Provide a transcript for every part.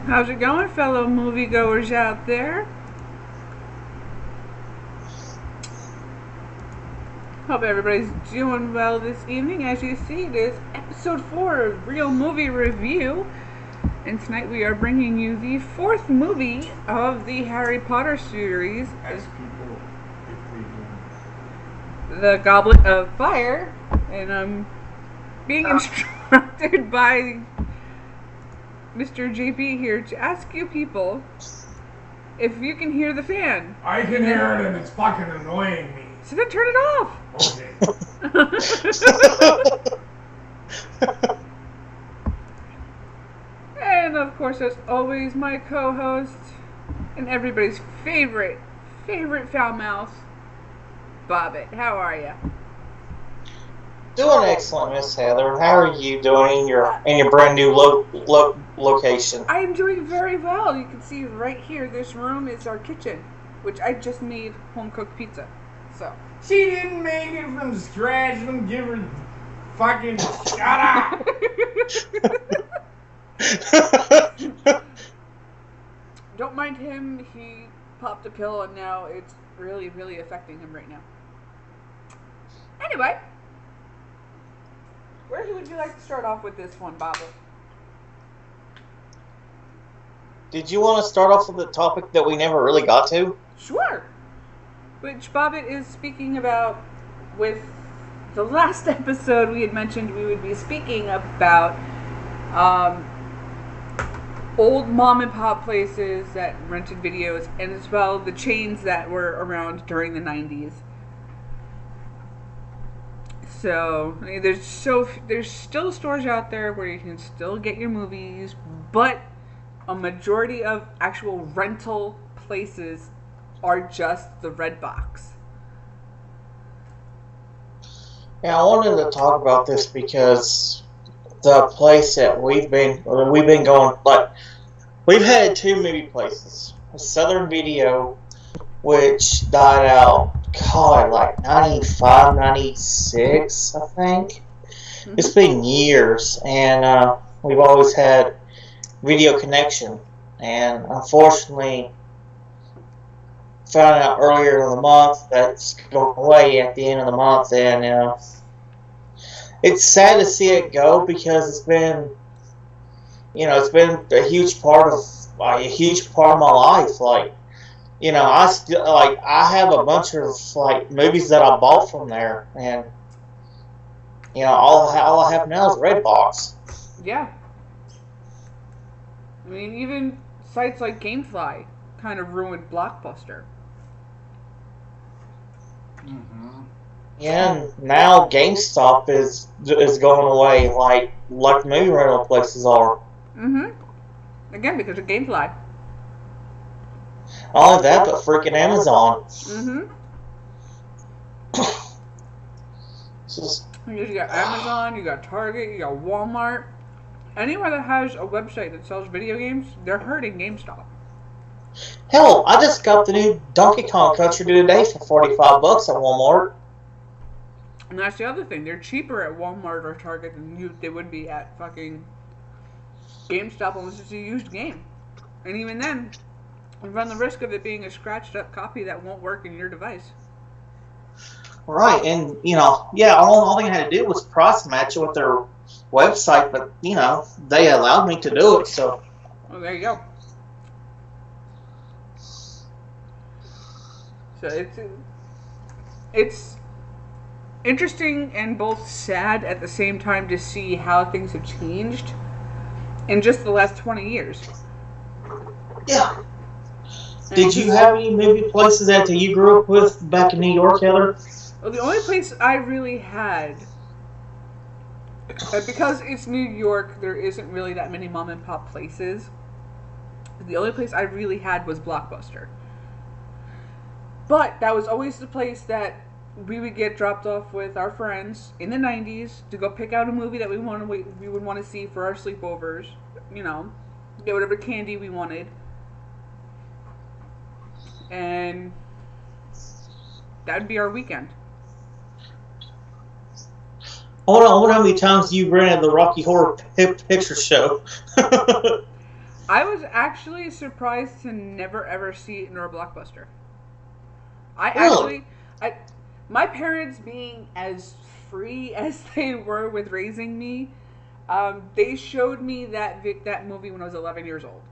How's it going, fellow moviegoers out there? Hope everybody's doing well this evening. As you see, it is episode 4 of Real Movie Review. And tonight we are bringing you the 4th movie of the Harry Potter series. Ask people if they do. The Goblet of Fire. And I'm being instructed by Mr. JP here to ask you people if you can hear the fan. I can hear it and it's fucking annoying me. So then turn it off. Okay. And of course, as always, my co-host and everybody's favorite Foulmouth, Bobbitt. How are you? Doing excellent, Miss Heather. How are you doing in your brand new location? I am doing very well. You can see right here, this room is our kitchen, which I just made home-cooked pizza. So She didn't make it from scratch. Don't give her fucking shut up. don't mind him. He popped a pill, and now it's really affecting him right now. Anyway, where would you like to start off with this one, Bobbitt? Did you want to start off with the topic that we never really got to? Sure. Which Bobbitt is speaking about with the last episode we had mentioned we would be speaking about old mom and pop places that rented videos, and as well the chains that were around during the 90s. So I mean, there's still stores out there where you can still get your movies, but a majority of actual rental places are just the red box. Yeah, I wanted to talk about this because the place that we've been going, like, we've had 2 movie places. Southern Video, which died out, God, like 95, 96, I think. Mm-hmm. It's been years, and we've always had Video Connection, and unfortunately found out earlier in the month that's going away at the end of the month, and it's sad to see it go because it's been a huge part of my life. Like, I have a bunch of movies that I bought from there, and all I have now is Redbox. Yeah. I mean, even sites like GameFly kind of ruined Blockbuster. Mm-hmm. Yeah, and now GameStop is going away like movie rental places are. Mm-hmm. Again, because of GameFly. Not only that, but freaking Amazon. Mm-hmm. It's just, You got Amazon, you got Target, you got Walmart. Anywhere that has a website that sells video games, they're hurting GameStop. hell, I just got the new Donkey Kong Country today for $45 at Walmart. And that's the other thing. They're cheaper at Walmart or Target than they would be at fucking GameStop unless it's a used game. And even then, you run the risk of it being a scratched up copy that won't work in your device. Right, and all they had to do was price match it with their website, but they allowed me to do it, so. Oh, there you go. So it's interesting and both sad at the same time to see how things have changed in just the last 20 years. Yeah. Did you have any movie places that you grew up with back in New York, Heather? Well, the only place I really had, because it's New York, there isn't really that many mom and pop places. The only place I really had was Blockbuster. But that was always the place that we would get dropped off with our friends in the 90s to go pick out a movie that we would want to see for our sleepovers. Get whatever candy we wanted. And that would be our weekend. I wonder how many times you rented the Rocky Horror Picture Show. I was actually surprised to never ever see it in a Blockbuster. I Really? actually, I, my parents being as free as they were with raising me, they showed me that movie when I was 11 years old.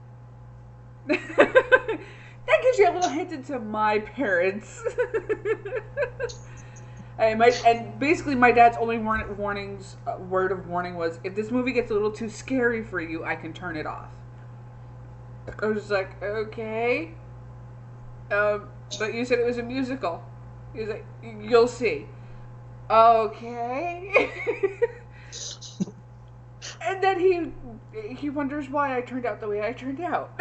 That gives you a little hint into my parents. And basically my dad's only word of warning was, if this movie gets a little too scary for you, I can turn it off. I was like, okay. But you said it was a musical. He was like, you'll see. Okay. And then he wonders why I turned out the way I turned out.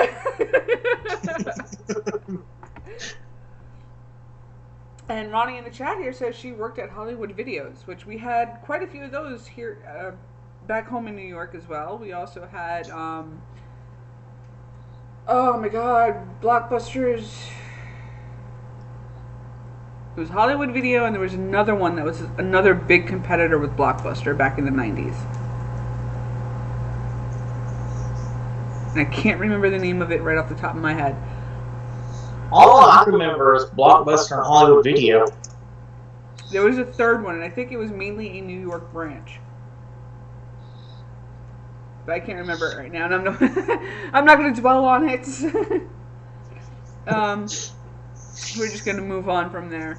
And Ronnie in the chat here says she worked at Hollywood Videos, which we had quite a few of those here back home in New York as well. We also had, oh my god, Blockbusters. It was Hollywood Video, and there was another one that was another big competitor with Blockbuster back in the 90s. And I can't remember the name of it right off the top of my head. All I remember is Blockbuster and Hollywood Video. There was a third one, and I think it was mainly a New York branch. But I can't remember it right now, and I'm not going to dwell on it. We're just going to move on from there.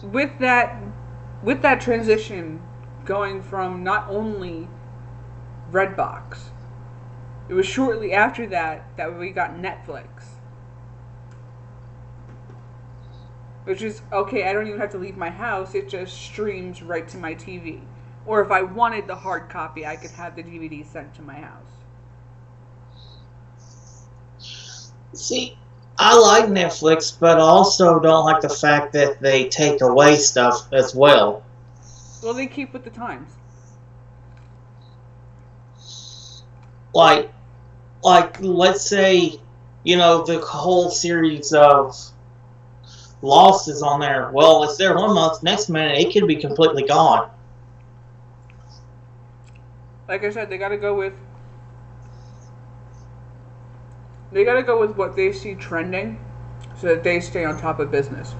With that transition going from not only Redbox, it was shortly after that we got Netflix. Which is, okay, I don't even have to leave my house, it just streams right to my TV. Or if I wanted the hard copy, I could have the DVD sent to my house. See, I like Netflix, but I also don't like the fact that they take away stuff as well. Well, they keep with the times. Like, let's say, the whole series of Lost is on there. Well, it's there one month, next minute it could be completely gone. Like I said, they gotta go with what they see trending, so that they stay on top of business.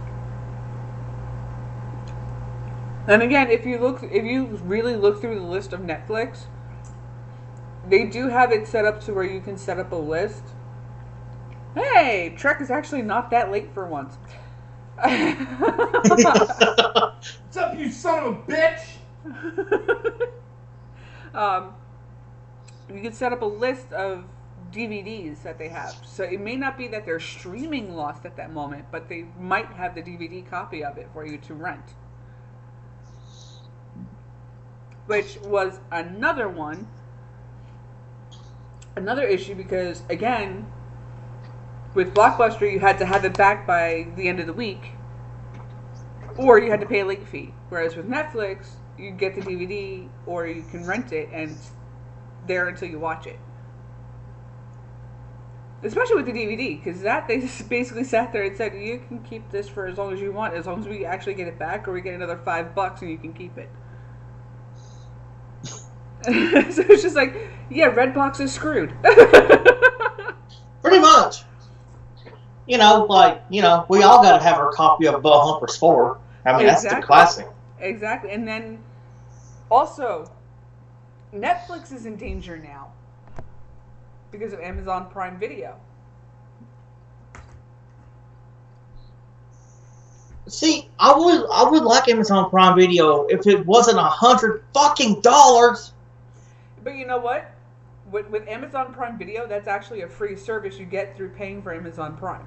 And again, if you really look through the list of Netflix, they do have it set up to where you can set up a list. Hey, Trek is actually not that late for once. What's up, you son of a bitch? You can set up a list of DVDs that they have. So it may not be that they're streaming Lost at that moment, but they might have the DVD copy of it for you to rent. Which was another issue, because again, with Blockbuster you had to have it back by the end of the week, or you had to pay a late fee. Whereas with Netflix, you get the DVD, or you can rent it and it's there until you watch it. Especially with the DVD, because they just basically sat there and said, you can keep this for as long as you want, as long as we actually get it back, or we get another $5 and you can keep it. So it's just like, yeah, Redbox is screwed. Pretty much. We all got to have our copy of Humpers 4. I mean, exactly. That's the classic. Exactly. And then, also, Netflix is in danger now because of Amazon Prime Video. See, I would like Amazon Prime Video if it wasn't $100. But you know what? With Amazon Prime Video, that's actually a free service you get through paying for Amazon Prime.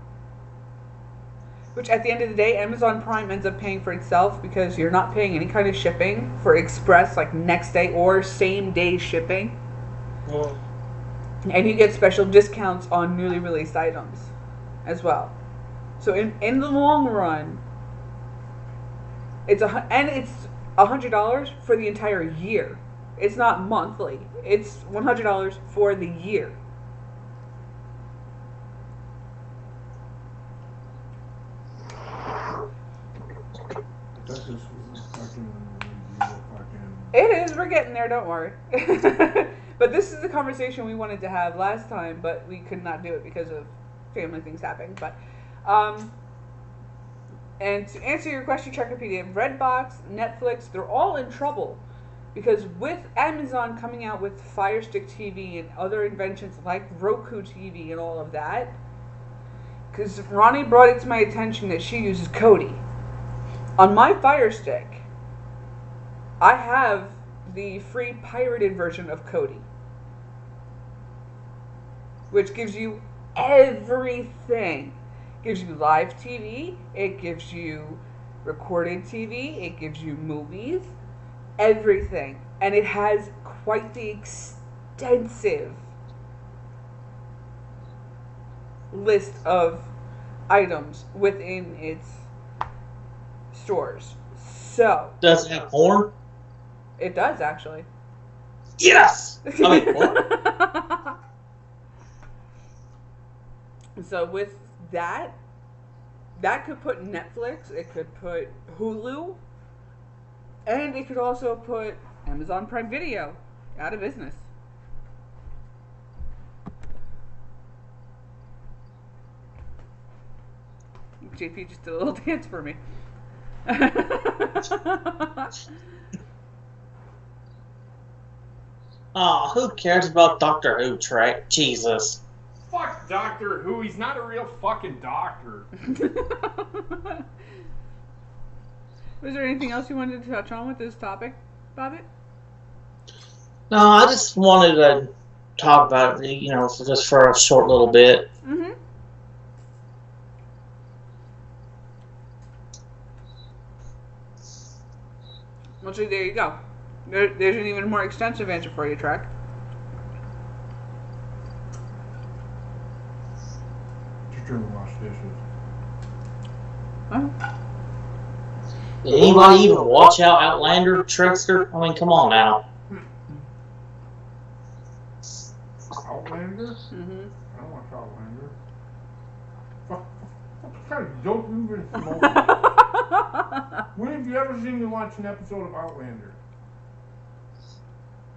Which, at the end of the day, Amazon Prime ends up paying for itself, because you're not paying any kind of shipping for express, like next day or same day shipping. Mm. And you get special discounts on newly released items as well. So in the long run, it's $100 for the entire year. It's not monthly. It's $100 for the year. It is. We're getting there. Don't worry. But this is the conversation we wanted to have last time, but we could not do it because of family things happening. But, and to answer your question, Chuckopedia, Redbox, Netflix, they're all in trouble because with Amazon coming out with Fire Stick TV and other inventions like Roku TV and all of that, because Ronnie brought it to my attention that she uses Kodi. On my Fire Stick, I have the free pirated version of Kodi, which gives you everything. It gives you live TV, it gives you recorded TV, it gives you movies, everything. And it has quite the extensive list of items within its stores. So, does it have porn? It does, actually. Yes! I mean, porn. So with that could put Netflix, it could put Hulu, and it could also put Amazon Prime Video out of business. JP just did a little dance for me. Oh, who cares about Doctor Who, Trey? Jesus. Fuck Doctor Who. He's not a real fucking doctor. Was there anything else you wanted to touch on with this topic, Bobbitt? No, I just wanted to talk about it, just for a short little bit. Mm-hmm. Well, see, there you go. There's an even more extensive answer for you, Trek. Just trying to wash dishes. Oh. Did anybody even watch Outlander, Trickster? I mean, come on now. Outlander? Mm-hmm. I don't watch Outlander. What kind of dope you've been smoking? When have you ever seen me watch an episode of Outlander?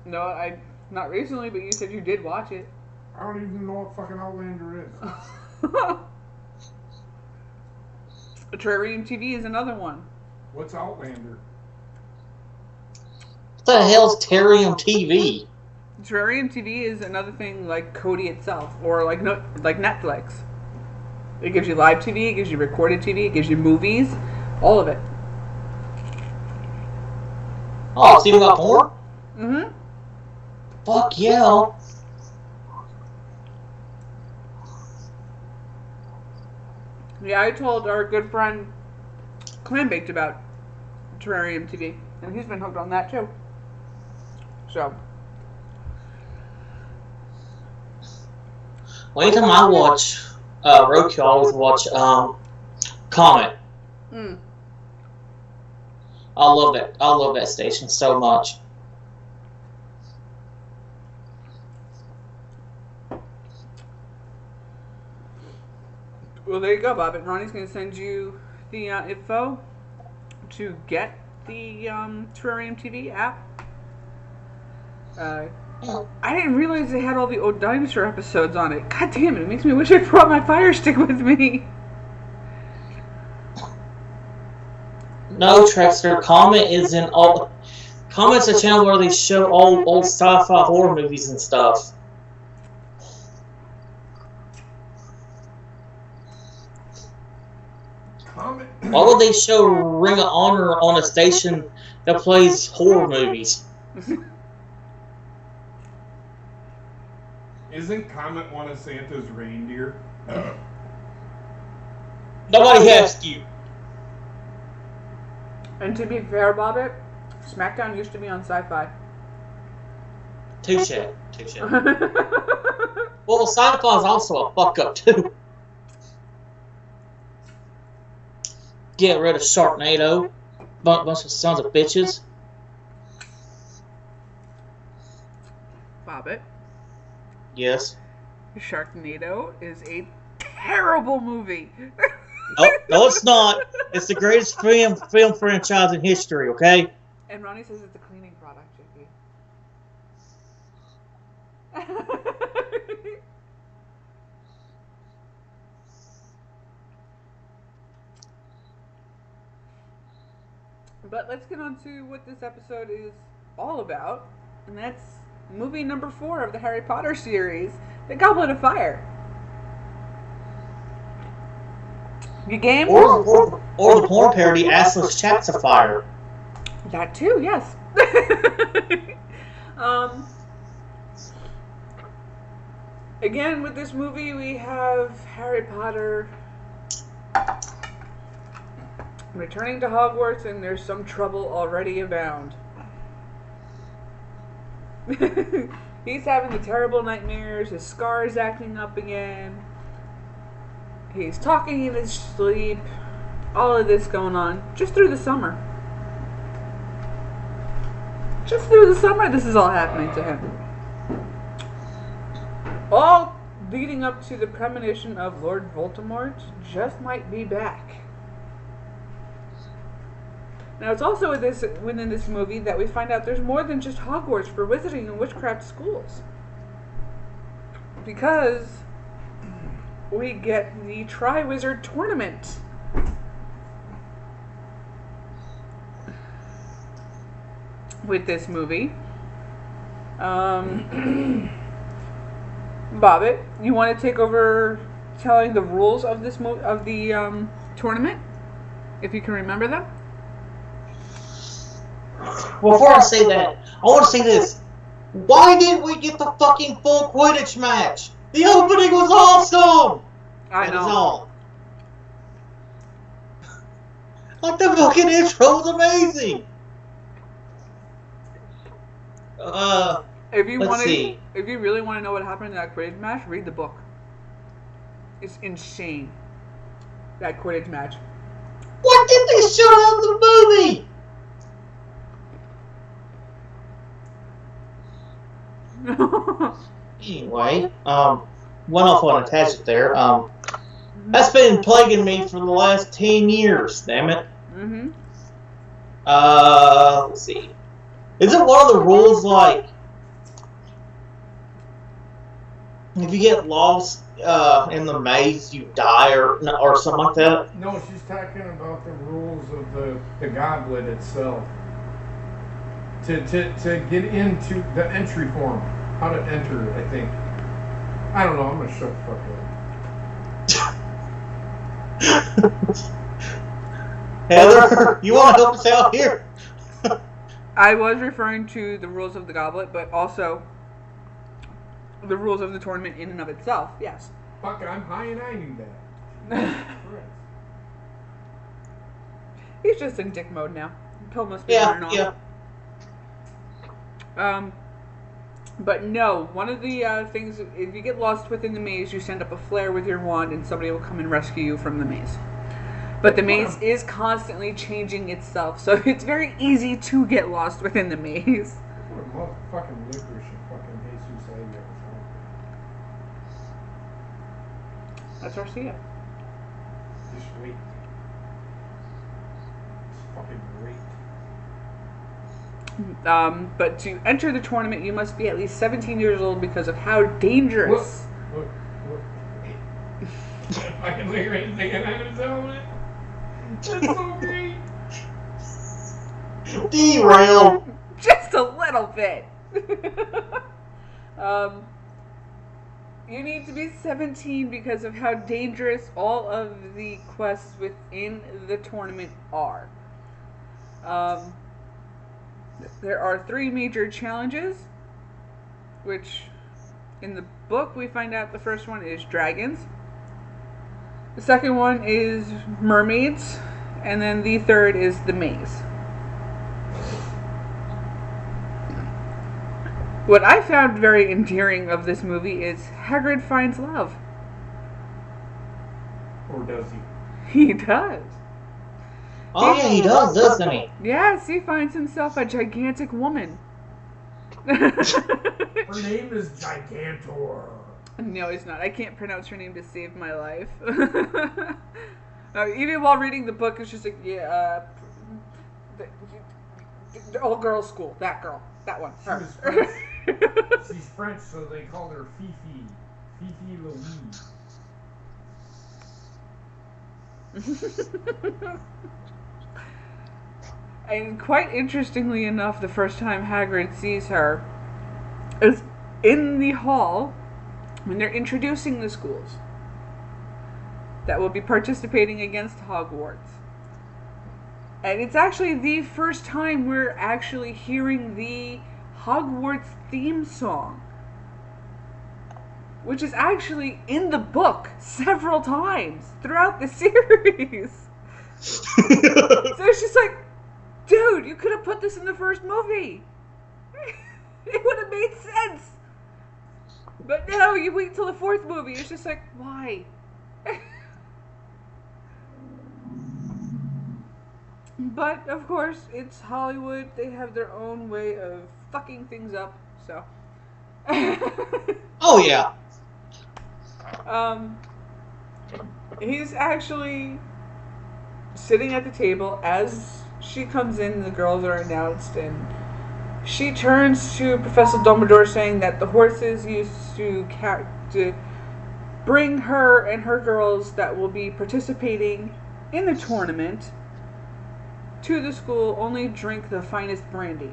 No, not recently, but you said you did watch it. I don't even know what fucking Outlander is. Terrarium TV is another one. What's Outlander? What the hell's Terrarium TV? Terrarium TV is another thing like Kodi itself, or like Netflix. It gives you live TV, it gives you recorded TV, it gives you movies, all of it. Oh, it's even got porn? Mm-hmm. Fuck yeah. Yeah, I told our good friend Clambaked about Terrarium TV, and he's been hooked on that too. So. Well, anytime I watch Roku, I always watch Comet. Mm. I love that. I love that station so much. Well, there you go, Bob. And Ronnie's going to send you the info to get the Terrarium TV app. I didn't realize they had all the old dinosaur episodes on it. God damn it, it makes me wish I brought my Fire Stick with me. No, Trexter, Comet is in all... Comet's a channel where they show old sci-fi horror movies and stuff. Comet? Why would they show Ring of Honor on a station that plays horror movies? Isn't Comet one of Santa's reindeer? Nobody asked you. And to be fair, Bobbitt, SmackDown used to be on Sci-Fi. Touche. Well, Sci-Fi is also a fuck up too. Get rid of Sharknado. Bunch of sons of bitches. Bobbitt, Yes. Sharknado is a terrible movie. No, it's not. It's the greatest film franchise in history, okay? And Ronnie says it's a cleaning product. But let's get on to what this episode is all about, and that's movie number 4 of the Harry Potter series, The Goblet of Fire. You game? Or the porn parody, Assless Chats of Fire. That too, yes. Again, with this movie, we have Harry Potter returning to Hogwarts, and there's some trouble already abound. He's having the terrible nightmares, his scar is acting up again, he's talking in his sleep, all of this going on, just through the summer. Just through the summer, this is all happening to him. All leading up to the premonition of Lord Voldemort just might be back. Now, it's also within this movie that we find out there's more than just Hogwarts for wizarding and witchcraft schools. Because we get the Triwizard Tournament. With this movie. Bobbitt, you want to take over telling the rules of this tournament? If you can remember them? Before I say that, I want to say this. Why didn't we get the fucking full Quidditch match? The opening was awesome! I know. That is all. Like, the fucking intro was amazing! If you let's really want to know what happened in that Quidditch match, read the book. It's insane. That Quidditch match. What did they show in the movie? Anyway, went off on a tangent there. That's been plaguing me for the last 10 years, damn it. Mm-hmm. Let's see. Isn't one of the rules like if you get lost in the maze, you die or something like that? No, she's talking about the rules of the goblet itself. To get into the entry form. How to enter, I think. I don't know, I'm gonna shut the fuck up. Heather, you want to help us out here? I was referring to the rules of the goblet, but also the rules of the tournament in and of itself, yes. Fuck, I'm high and I knew that. He's just in dick mode now. Pill must be wearing off. Yeah. But no, one of the things, if you get lost within the maze, you send up a flare with your wand and somebody will come and rescue you from the maze. But the maze is constantly changing itself, so it's very easy to get lost within the maze. What motherfucking licorice and fucking Jesus Aguirre. That's Arcia. Just wait. It's fucking great. But to enter the tournament, you must be at least 17 years old because of how dangerous. Look. Fucking licorice thinking on his helmet. That's so great. Derail. Just a little bit. You need to be 17 because of how dangerous all of the quests within the tournament are. There are 3 major challenges, which in the book we find out the first one is dragons. The second one is mermaids, and then the third is the maze. What I found very endearing of this movie is Hagrid finds love. Or does he? He does. Oh yeah, he does, doesn't he? Yes, he finds himself a gigantic woman. Her name is Gigantor. No, it's not. I can't pronounce her name to save my life. Even while reading the book, it's just like, yeah, the all-girls school. That girl. That one. Her. She's French, so they called her Fifi. Fifi Louise. And quite interestingly enough, the first time Hagrid sees her is in the hall when they're introducing the schools that will be participating against Hogwarts. And it's actually the first time we're actually hearing the Hogwarts theme song, which is actually in the book several times throughout the series. So it's just like, dude, you could have put this in the first movie. It would have made sense. But no, you wait till the fourth movie. It's just like, why? But, of course, it's Hollywood. They have their own way of fucking things up, so. Oh, yeah. He's actually sitting at the table as she comes in. The girls are announced, and she turns to Professor Dumbledore saying that the horses used to bring her and her girls that will be participating in the tournament to the school only drink the finest brandy.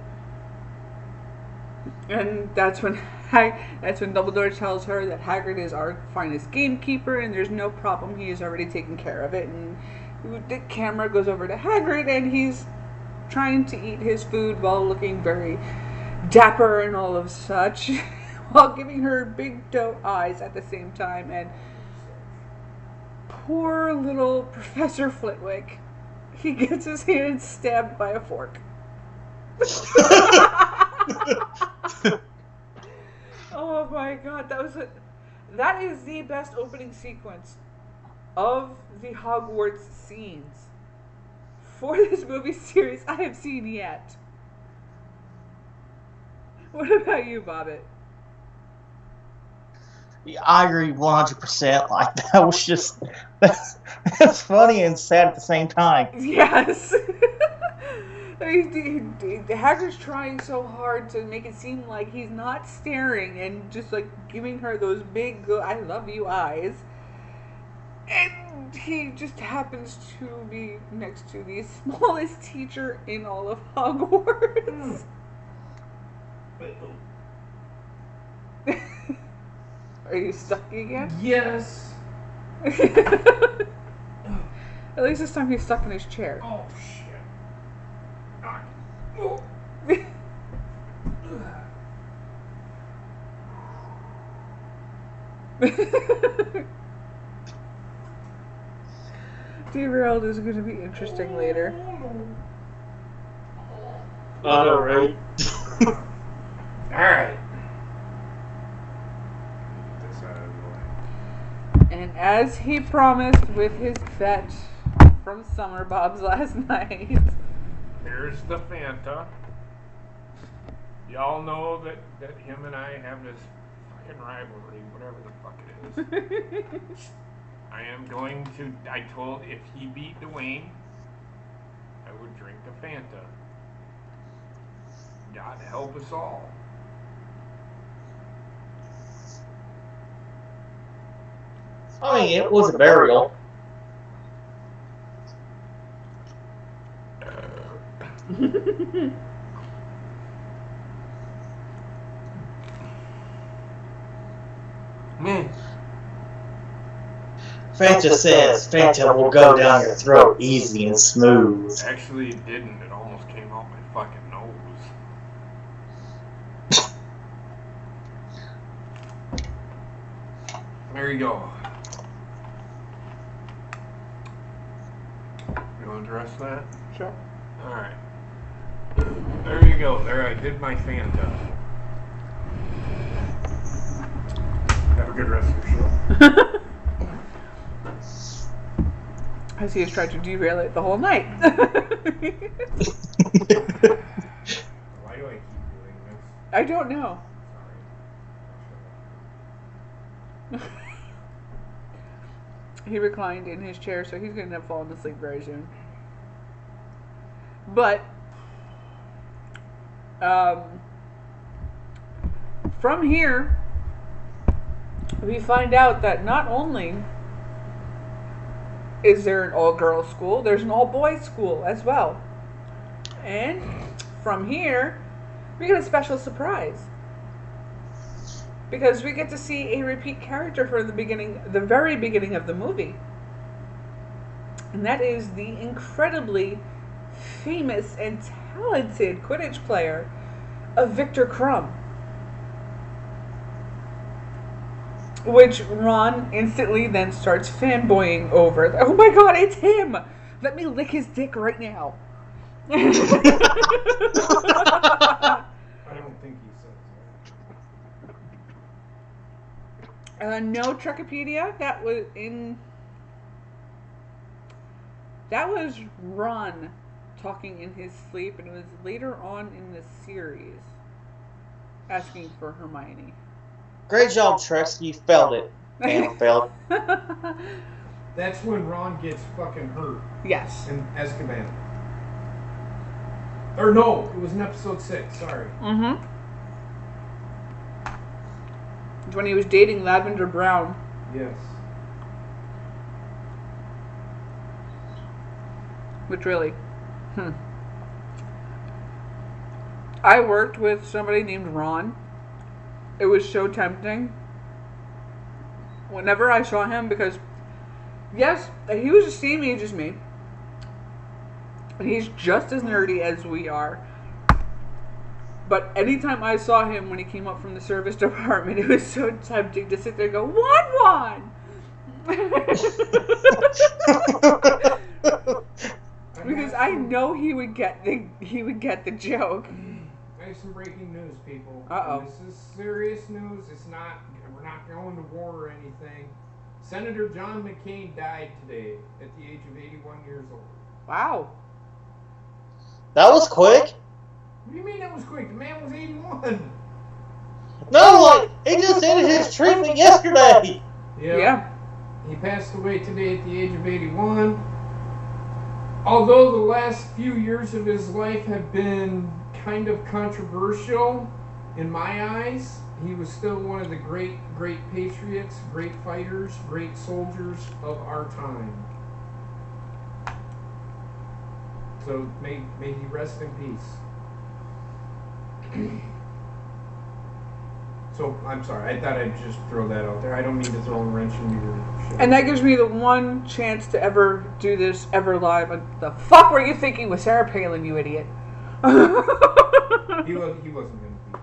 And that's when Dumbledore tells her that Hagrid is our finest gamekeeper and there's no problem, he has already taken care of it. And the camera goes over to Hagrid and he's trying to eat his food while looking very dapper and all of such, while giving her big doe eyes at the same time. And poor little Professor Flitwick, he gets his hand stabbed by a fork. Oh my god, that is the best opening sequence of the Hogwarts scenes for this movie series I have seen yet. What about you, Bobbitt? Yeah, I agree 100%. Like, that was just... That's funny and sad at the same time. Yes. I mean, Hagrid's trying so hard to make it seem like he's not staring and just like giving her those big "I love you" eyes, and he just happens to be next to the smallest teacher in all of Hogwarts. Are you stuck again? Yes. At least this time he's stuck in his chair. Oh shit. Derailed is going to be interesting later. Alright. Alright. And as he promised with his bet from Summer Bob's last night. Here's the Fanta. Y'all know that him and I have this fucking rivalry, whatever the fuck it is. I am going to, I told if he beat Dwayne, I would drink the Fanta. God help us all. I mean, it was a burial. Man. Fanta says Fanta will go down your throat easy and smooth. Actually, it didn't. It almost came out my fucking nose. There you go. You want to address that? Sure. Alright. There you go. There, I did my Fanta. Have a good rest of your show. I see he's tried to derail it the whole night. Why do I keep doing this? I don't know. Sorry. He reclined in his chair, so he's going to end up falling asleep very soon. But, from here, we find out that not only is there an all-girls school, there's an all-boys school as well. And from here, we get a special surprise. Because we get to see a repeat character from the very beginning of the movie. And that is the incredibly famous and talented Quidditch player of Victor Crumb. Which Ron instantly then starts fanboying over. Oh my god, it's him! Let me lick his dick right now. I don't think he says that. No Trekipedia. That was Ron talking in his sleep, and it was later on in the series asking for Hermione. Great job, Trex. You failed it. Damn, failed. That's when Ron gets fucking hurt. Yes. In Azkaban. Or no, it was in episode 6, sorry. Mm-hmm. It's when he was dating Lavender Brown. Yes. Which really, I worked with somebody named Ron. It was so tempting. Whenever I saw him, because, yes, he was the same age as me. And he's just as nerdy as we are. But anytime I saw him when he came up from the service department, it was so tempting to sit there and go, Juan! Because I know he would get the joke. I have some breaking news, people. Uh-oh. This is serious news. We're not going to war or anything. Senator John McCain died today at the age of 81 years old. Wow. That was quick. What do you mean that was quick? The man was 81. No, like, he just ended his treatment yesterday. Yeah. He passed away today at the age of 81. Although the last few years of his life have been kind of controversial in my eyes, he was still one of the great patriots, great fighters, great soldiers of our time. So may he rest in peace. So I'm sorry, I thought I'd just throw that out there. I don't mean to throw a wrench into your shit. And that gives me the one chance to ever do this ever live. What the fuck were you thinking with Sarah Palin, you idiot? He wasn't going to be fucking.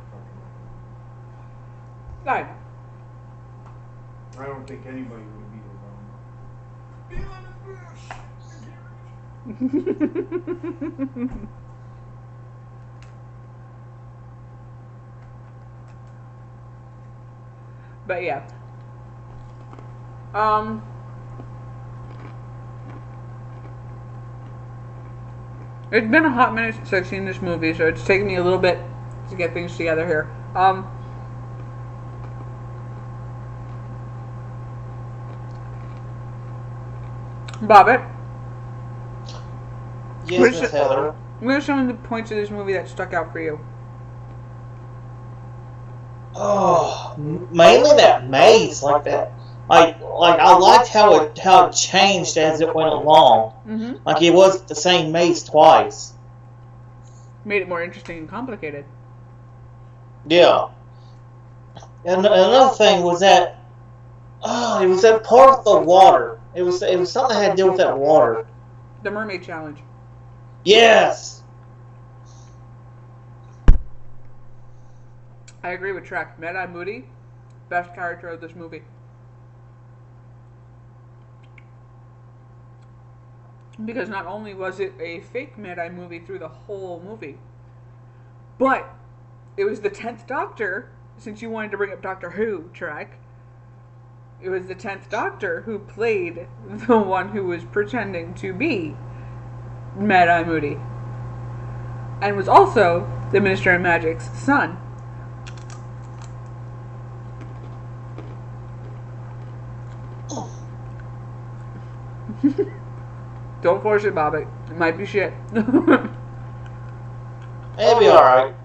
No. I don't think anybody would be Obama. But yeah. It's been a hot minute since I've seen this movie, so it's taken me a little bit to get things together here. Bobbitt. Yes, Miss Heather. What are some of the points of this movie that stuck out for you? Oh, mainly that maze, like that. Like I liked how it changed as it went along. Mm-hmm. Like it wasn't the same maze twice. Made it more interesting and complicated. Yeah. And another thing was that it was that part of the water. It was something that had to do with that water. The Mermaid Challenge. Yes. I agree with Trek. Mad-Eye Moody, best character of this movie. Because not only was it a fake Mad-Eye movie through the whole movie, but it was the 10th Doctor, since you wanted to bring up Doctor Who, Trek. It was the 10th Doctor who played the one who was pretending to be Mad-Eye Moody. And was also the Minister of Magic's son. Don't force it, Bobbitt. It might be shit. It'll be alright.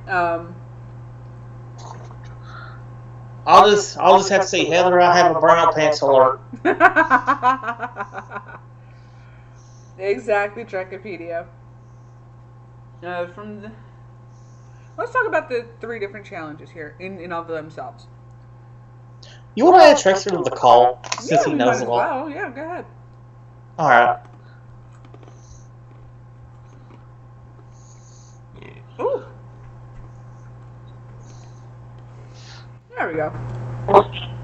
Um, I'll just have to say, Heather, I have a brown pants alert. exactly, Trekopedia. Let's talk about the 3 different challenges here in of themselves. You want to add Trexter to the call since Yeah, he we knows might a as lot? well. Yeah, go ahead. All right. Ooh. There we go.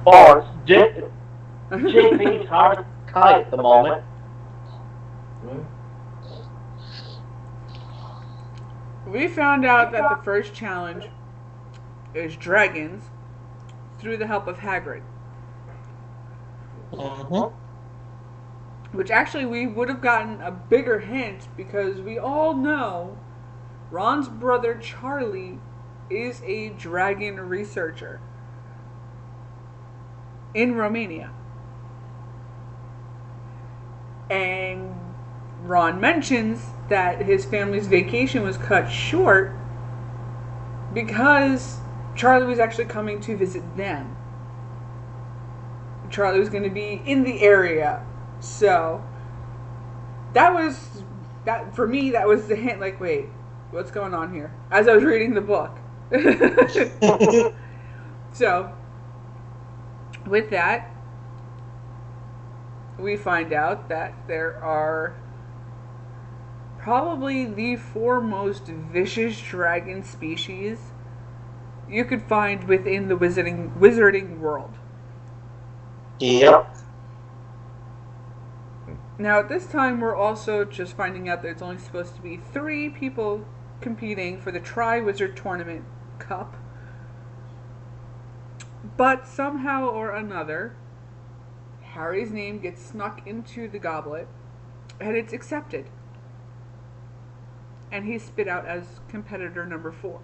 Bars. JP's hard to kite at the moment. What? We found out that the first challenge is dragons through the help of Hagrid. Mm-hmm. Which actually we would have gotten a bigger hint because we all know Ron's brother Charlie is a dragon researcher in Romania. And Ron mentions that his family's vacation was cut short because Charlie was actually coming to visit them. Charlie was going to be in the area. So that for me, that was the hint, like, wait, what's going on here? As I was reading the book. So with that, we find out that there are probably the 4 most vicious dragon species you could find within the wizarding world. Yep. Now, at this time, we're also just finding out that it's only supposed to be 3 people competing for the Tri-Wizard Tournament Cup. But somehow or another, Harry's name gets snuck into the goblet, and it's accepted. And he's spit out as competitor number 4.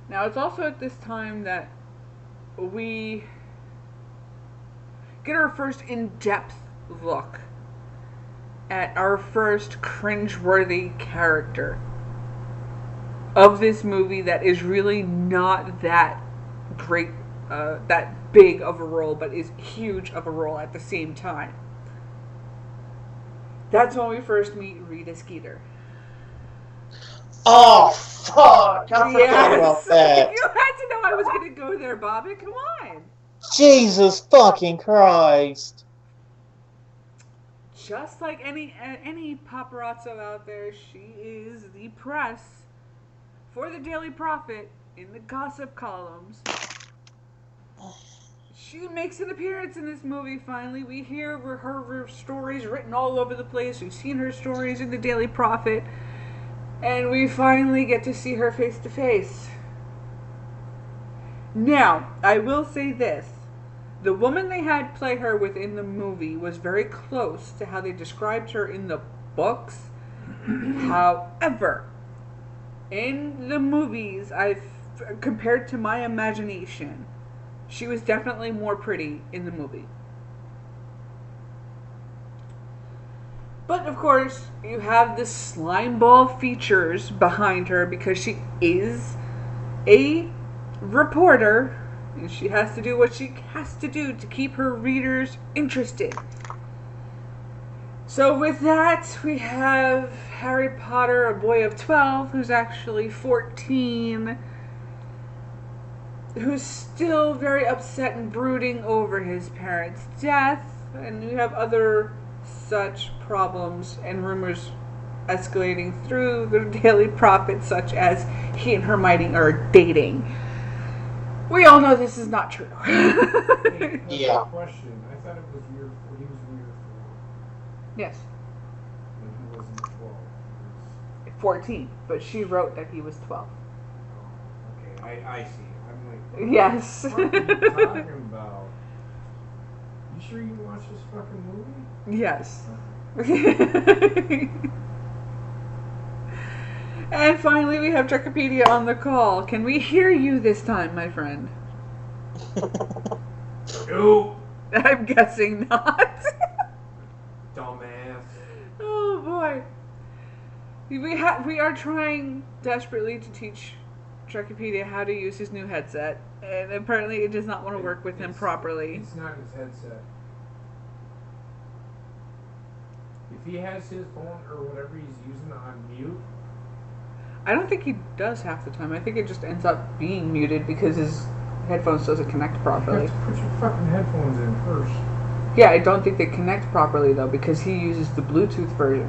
Now, it's also at this time that we get our first in-depth look at our first cringeworthy character of this movie that is really not that great, that big of a role, but is huge of a role at the same time. That's when we first meet Rita Skeeter. Oh, fuck! I forgot about that. You had to know I was going to go there, Bobbitt. Come on. Jesus fucking Christ. Just like any paparazzo out there, she is the press for the Daily Prophet in the gossip columns. She makes an appearance in this movie, finally. We hear her stories written all over the place. We've seen her stories in the Daily Prophet. And we finally get to see her face to face. Now, I will say this. The woman they had play her within the movie was very close to how they described her in the books. However, in the movies, compared to my imagination, she was definitely more pretty in the movie. But of course, you have the slimeball features behind her because she is a reporter and she has to do what she has to do to keep her readers interested. So with that, we have Harry Potter, a boy of 12, who's actually 14, who's still very upset and brooding over his parents' death, and you have other such problems and rumors escalating through the Daily Prophet, such as he and Hermione are dating. We all know this is not true. Hey, Yeah. Question. I thought it was year 4. He was in year 4. Yes. And he wasn't 12. He was... 14, but she wrote that he was 12. Oh, okay. I see. I'm like, Yes. what are you talking about? You sure you watched this fucking movie? Yes. And finally, we have Trekopedia on the call. Can we hear you this time, my friend? Nope. I'm guessing not. Dumbass. Oh boy. We are trying desperately to teach Trekipedia how to use his new headset, and apparently it does not want to work with him properly. It's not his headset. If he has his phone or whatever he's using on mute, I don't think he does half the time. I think it just ends up being muted because his headphones doesn't connect you properly. have to put your fucking headphones in first. Yeah, I don't think they connect properly though because he uses the Bluetooth version.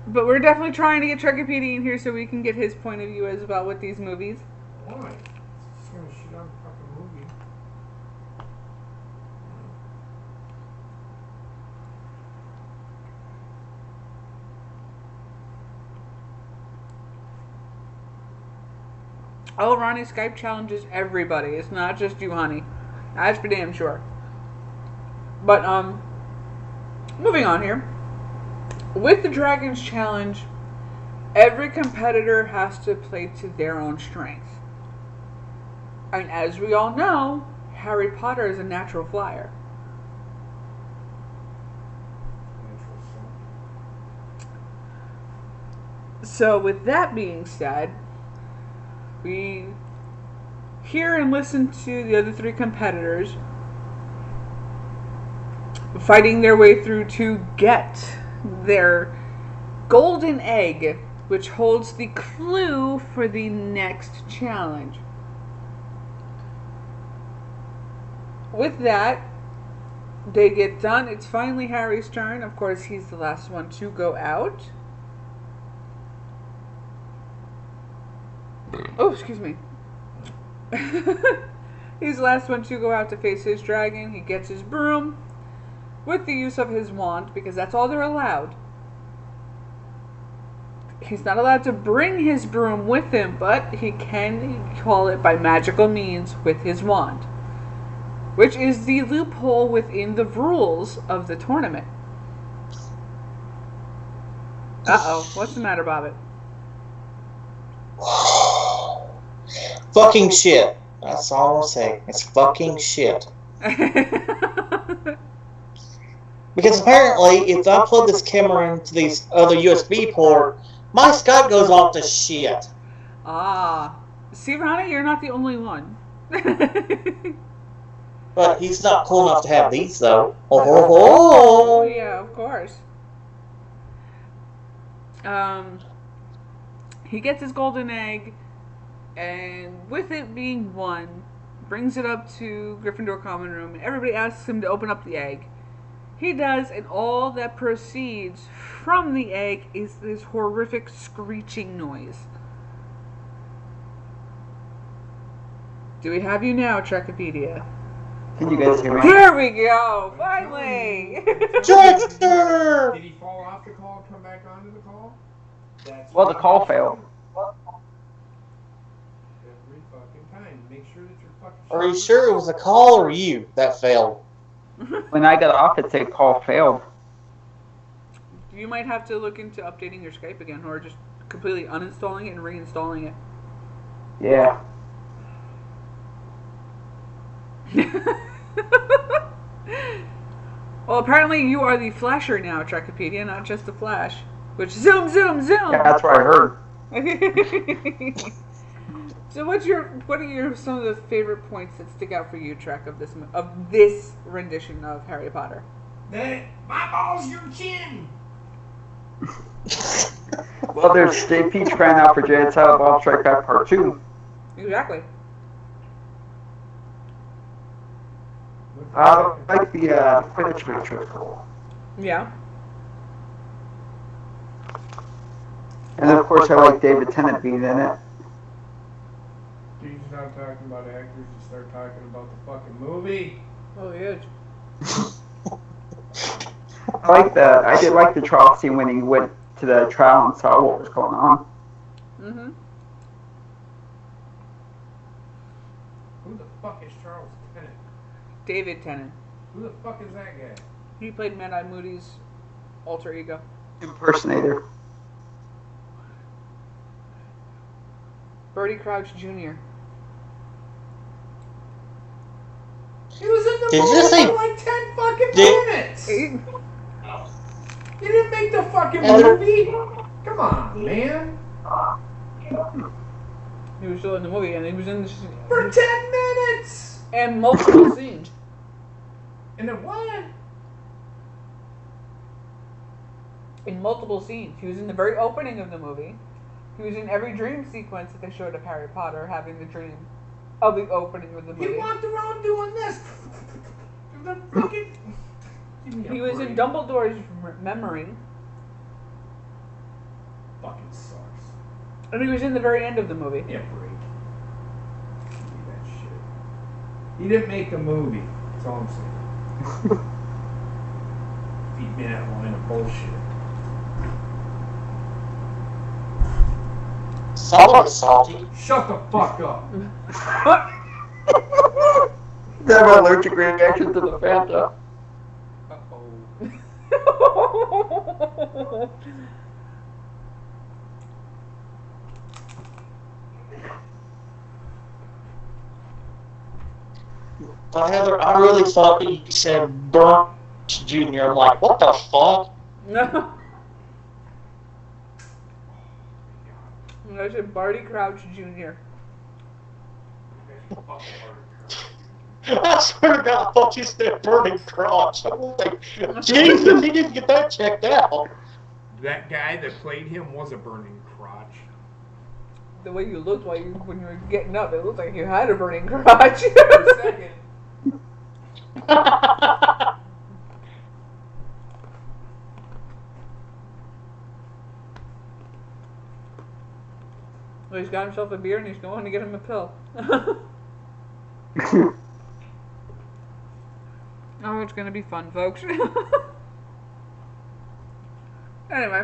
But we're definitely trying to get Trekipedia in here so we can get his point of view as about what these movies. Why? It's just gonna shit on the fucking movie. Oh, Ronnie Skype challenges everybody. It's not just you, honey. That's for damn sure. But, moving on here. With the Dragons Challenge, every competitor has to play to their own strength. And as we all know, Harry Potter is a natural flyer. So, with that being said, we hear and listen to the other three competitors fighting their way through to get their golden egg, which holds the clue for the next challenge. With that, they get done. It's finally Harry's turn. Of course, he's the last one to go out. Oh, excuse me. He's the last one to go out to face his dragon. He gets his broom with the use of his wand, because that's all they're allowed. He's not allowed to bring his broom with him, but he can call it by magical means with his wand, which is the loophole within the rules of the tournament. Uh-oh. What's the matter, Bobbitt? Fucking shit. That's all I'm saying. It's fucking shit. Because apparently, if I plug this camera into these other USB port, my Skype goes off to shit. Ah. See, Ronnie, you're not the only one. But he's not cool enough to have these, though. Oh, yeah, of course. He gets his golden egg, and with it being won, brings it up to Gryffindor Common Room, and everybody asks him to open up the egg. He does, and all that proceeds from the egg is this horrific screeching noise. Do we have you now, Trekipedia? Can you guys hear me? Here we go! Finally! Trickster! Did he fall off the call and come back onto the call? That's Well, the call failed. Every fucking time. Make sure that you're fucking... Are you sure it was a call or you that failed? When I got off, it said call failed. You might have to look into updating your Skype again, or just completely uninstalling it and reinstalling it. Yeah. Well, apparently you are the flasher now, Trekipedia, not just the flash. Which, zoom, zoom, zoom! Yeah, that's what I heard. So what are some of the favorite points that stick out for you, Trek, of this rendition of Harry Potter? My ball's your chin! Well, there's Stay Peach crying out for Jade Silent Bob Strike Back Part 2. Exactly. I like the Quidditch match was cool. Yeah. And of course, I like David Tennant being in it. You stop talking about actors, you start talking about the fucking movie. Oh, yeah. I like that. I did like the trial scene when he went to the trial and saw what was going on. Mm-hmm. Who the fuck is Charles Tennant? David Tennant. Who the fuck is that guy? He played Mad-Eye Moody's alter ego. Impersonator. Bertie Crouch Jr. Did you movie say? for like 10 fucking Did, minutes. You didn't make the fucking Heather- movie? Come on, man. He was still in the movie, and he was in the For 10 minutes. and multiple scenes. And then what? In multiple scenes, he was in the very opening of the movie. He was in every dream sequence that they showed of Harry Potter having the dream of the opening of the movie. He walked around doing this. The fucking. He was in Dumbledore's memory, Fucking sucks. and he was in the very end of the movie. Give me a break. Give me that shit. He didn't make the movie. That's all I'm saying. Feed me that line of bullshit. Somewhat salty. Shut the fuck up. They have an allergic reaction to the Fanta. Uh-oh. Heather, I really thought that you said Burnt Jr. I'm like, what the fuck? No. I said Barty Crouch Jr. I swear to God, I thought you said burning crotch. I was like, Jesus, he didn't get that checked out. That guy that played him was a burning crotch. The way you looked when you were getting up, it looked like you had a burning crotch. For a second. Well, he's got himself a beer and he's going to get him a pill. Oh, it's gonna be fun, folks. Anyway.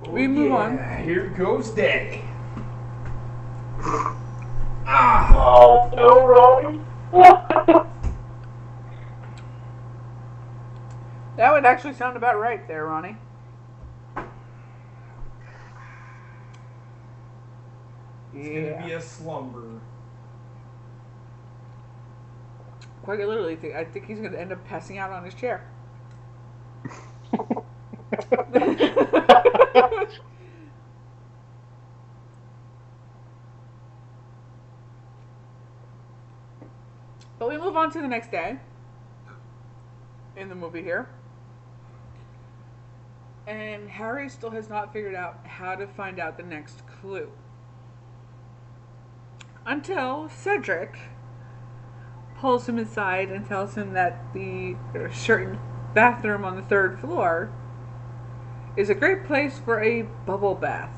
We move on. Here goes Daddy. Ah! Oh, no, Robbie. That would actually sound about right there, Ronnie. It's gonna be a slumber. Quite literally, I think he's going to end up passing out on his chair. But we move on to the next day in the movie here. And Harry still has not figured out how to find out the next clue. Until Cedric pulls him aside and tells him that there's a certain bathroom on the 3rd floor is a great place for a bubble bath.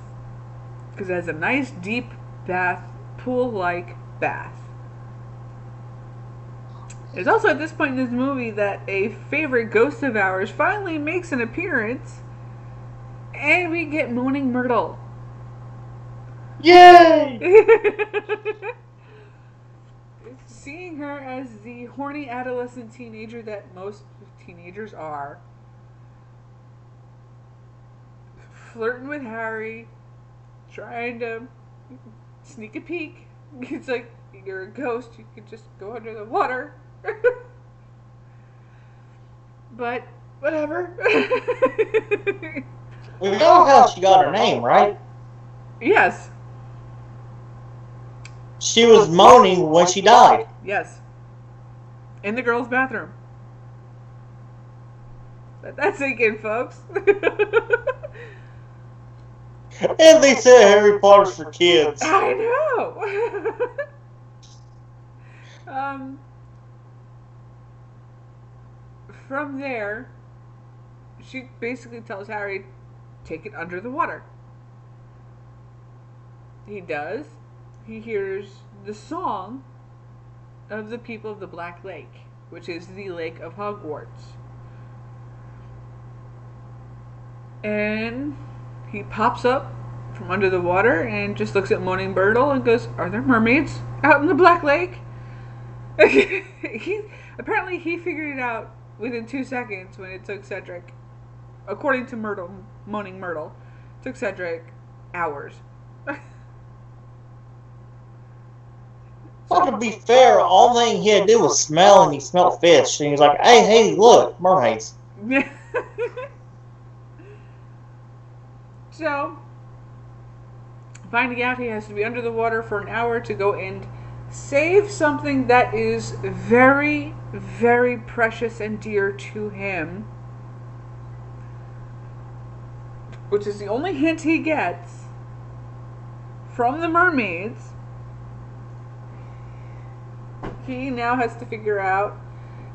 Because it has a nice deep bath, pool-like bath. It's also at this point in this movie that a favorite ghost of ours finally makes an appearance. And we get Moaning Myrtle. Yay! Seeing her as the horny adolescent teenager that most teenagers are, flirting with Harry, trying to sneak a peek. It's like, you're a ghost, you could just go under the water. But, whatever. We know how she got her name, right? Yes. She was moaning when she died. Yes. In the girls' bathroom. Let that sink in, folks. And they said Harry Potter's for kids. I know. From there, she basically tells Harry, take it under the water. He does. He hears the song of the people of the Black Lake, which is the Lake of Hogwarts. And he pops up from under the water and just looks at Moaning Myrtle and goes, are there mermaids out in the Black Lake? Apparently he figured it out within 2 seconds when it took Cedric, according to Moaning Myrtle, took Cedric hours. Well, to be fair, all thing he had to do was smell, and he smelled fish. And he was like, hey, look, mermaids. So, finding out he has to be under the water for an hour to go and save something that is very, very precious and dear to him, which is the only hint he gets from the mermaids. He now has to figure out,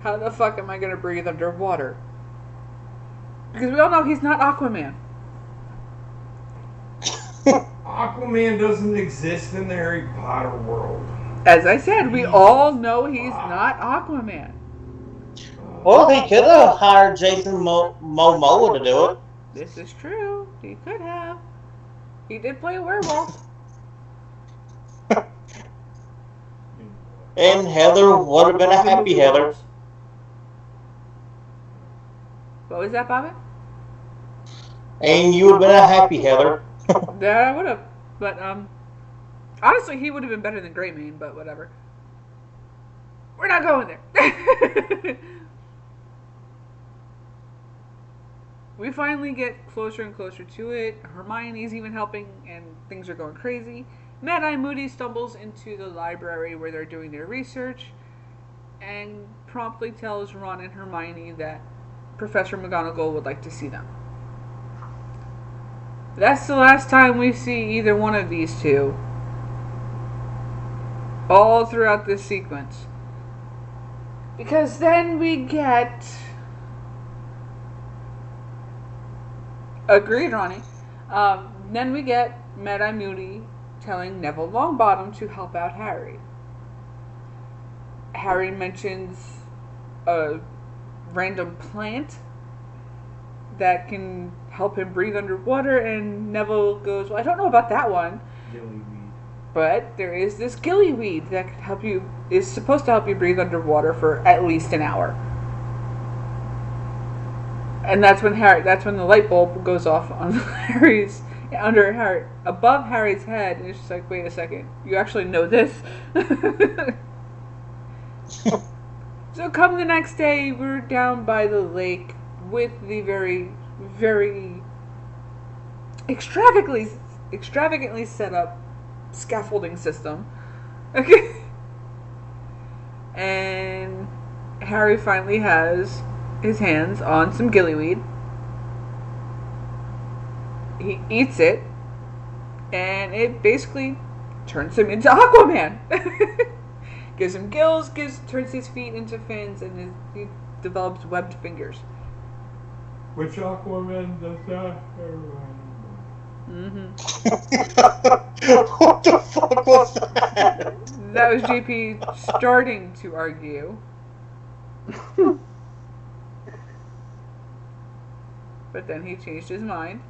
how the fuck am I going to breathe underwater? Because we all know he's not Aquaman. Aquaman doesn't exist in the Harry Potter world. As I said, we all know he's not Aquaman. Well, he could have hired Jason Momoa to do it. This is true. He could have. He did play a werewolf. And Heather would have been a happy Heather. What was that, Bobbitt? And you would have been a happy Heather. Yeah, I would have. But, honestly, he would have been better than Greymane, but whatever. We're not going there. We finally get closer and closer to it. Hermione's even helping, and things are going crazy. Mad-Eye Moody stumbles into the library where they're doing their research and promptly tells Ron and Hermione that Professor McGonagall would like to see them. That's the last time we see either one of these two all throughout this sequence. Because then we get... Agreed, Ronnie. Then we get Mad-Eye Moody telling Neville Longbottom to help out Harry. Harry mentions a random plant that can help him breathe underwater, and Neville goes, well, I don't know about that one. Gillyweed. But there is this gillyweed that can help you, is supposed to help you breathe underwater for at least an hour. And that's when the light bulb goes off on above Harry's head, and it's just like, wait a second, you actually know this? So come the next day, we're down by the lake with the very, very extravagantly set up scaffolding system. Okay. And Harry finally has his hands on some gillyweed. He eats it, and it basically turns him into Aquaman. Gives him gills, turns his feet into fins, and he develops webbed fingers. Which Aquaman does that? Mm-hmm. What the fuck was that? That was JP starting to argue. But then he changed his mind.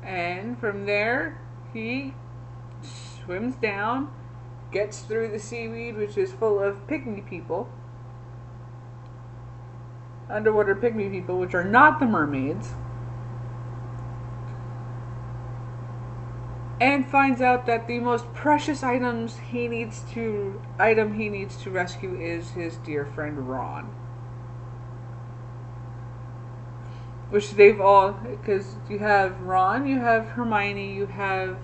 And from there, he swims down, gets through the seaweed, which is full of pygmy people. Underwater pygmy people, which are not the mermaids. And finds out that the most precious item he needs to rescue is his dear friend Ron. Which they've all, because you have Ron, you have Hermione, you have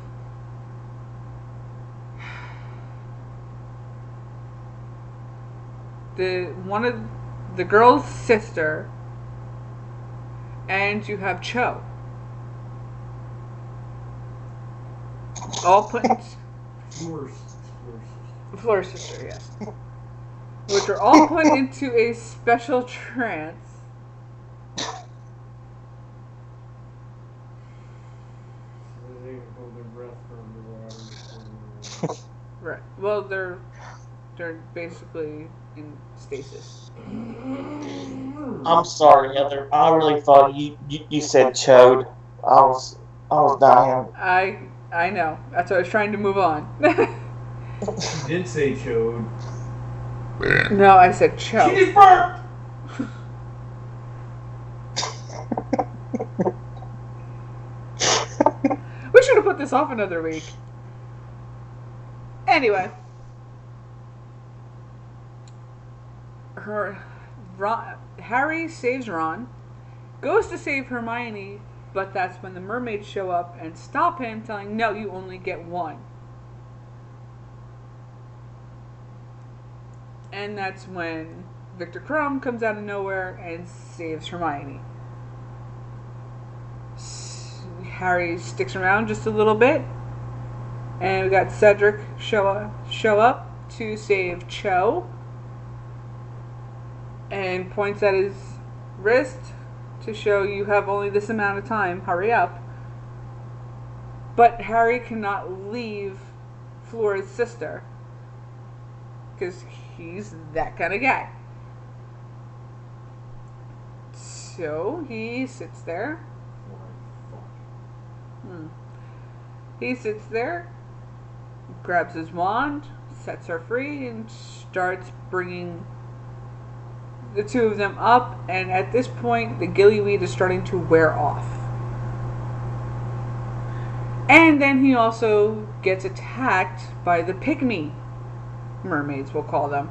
one of the girl's sister, and you have Cho. All put in Floor's sister, yes. Which are all put into a special trance. Right. Well, they're basically in stasis. I'm sorry, Heather. I really thought you said chode. I was dying. I know. That's why I was trying to move on. She did say chode. No, I said cho. She just burped! We should have put this off another week. Anyway, Harry saves Ron, goes to save Hermione, but that's when the mermaids show up and stop him, telling, no, you only get one. And that's when Victor Crumb comes out of nowhere and saves Hermione. Harry sticks around just a little bit, and we got Cedric show up to save Cho, and points at his wrist to show you have only this amount of time, hurry up. But Harry cannot leave Flora's sister, because he's that kind of guy. So he sits there. He sits there, grabs his wand, sets her free, and starts bringing the two of them up. And at this point, the gillyweed is starting to wear off. And then he also gets attacked by the pygmy mermaids, we'll call them.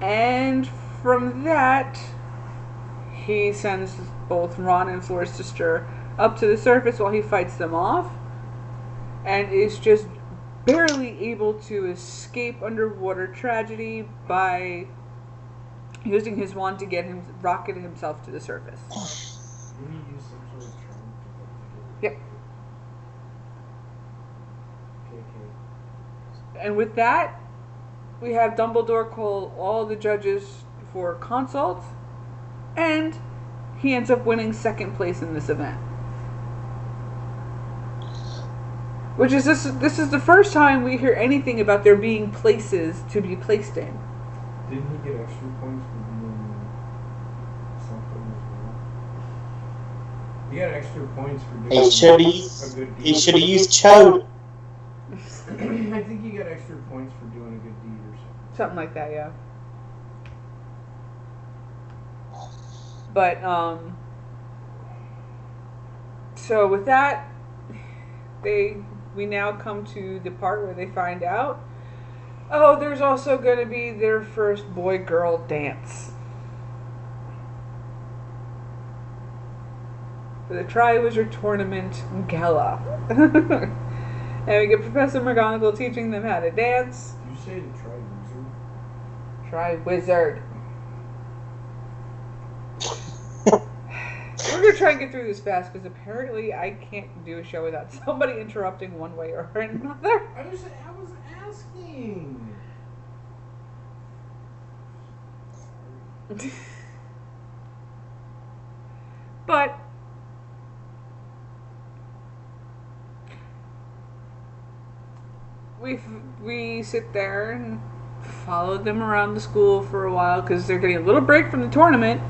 And from that, he sends both Ron and Flora's sister up to the surface while he fights them off, and is just barely able to escape underwater tragedy by using his wand to get him rocketing himself to the surface. Didn't he use some sort of charm to Yep. Okay. And with that, we have Dumbledore call all the judges for consult, and he ends up winning second place in this event. Which is this is the first time we hear anything about there being places to be placed in. Didn't he get extra points for doing something as well? He got extra points for doing a good deed. He should have used Chode. I think he got extra points for doing a good deed or something. Something like that, yeah. But, so with that, we now come to the part where they find out, oh, there's also going to be their first boy-girl dance. For the Triwizard Tournament Gala. And we get Professor McGonagall teaching them how to dance. Did you say the Triwizard? Triwizard. We're going to try and get through this fast, because apparently I can't do a show without somebody interrupting one way or another. I was asking. But we sit there and follow them around the school for a while, because they're getting a little break from the tournament.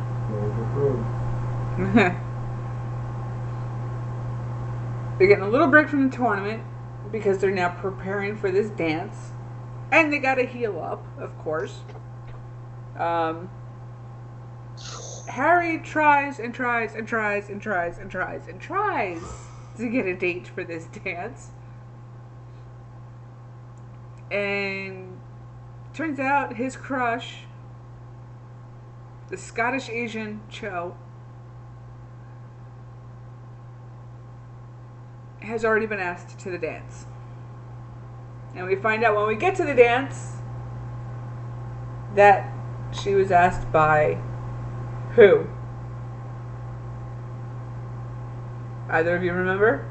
They're getting a little break from the tournament because they're now preparing for this dance, and they gotta heal up, of course. Harry tries and tries and tries and tries and tries and tries to get a date for this dance, and turns out his crush, the Scottish Asian Cho, has already been asked to the dance. And we find out when we get to the dance that she was asked by who? Either of you remember?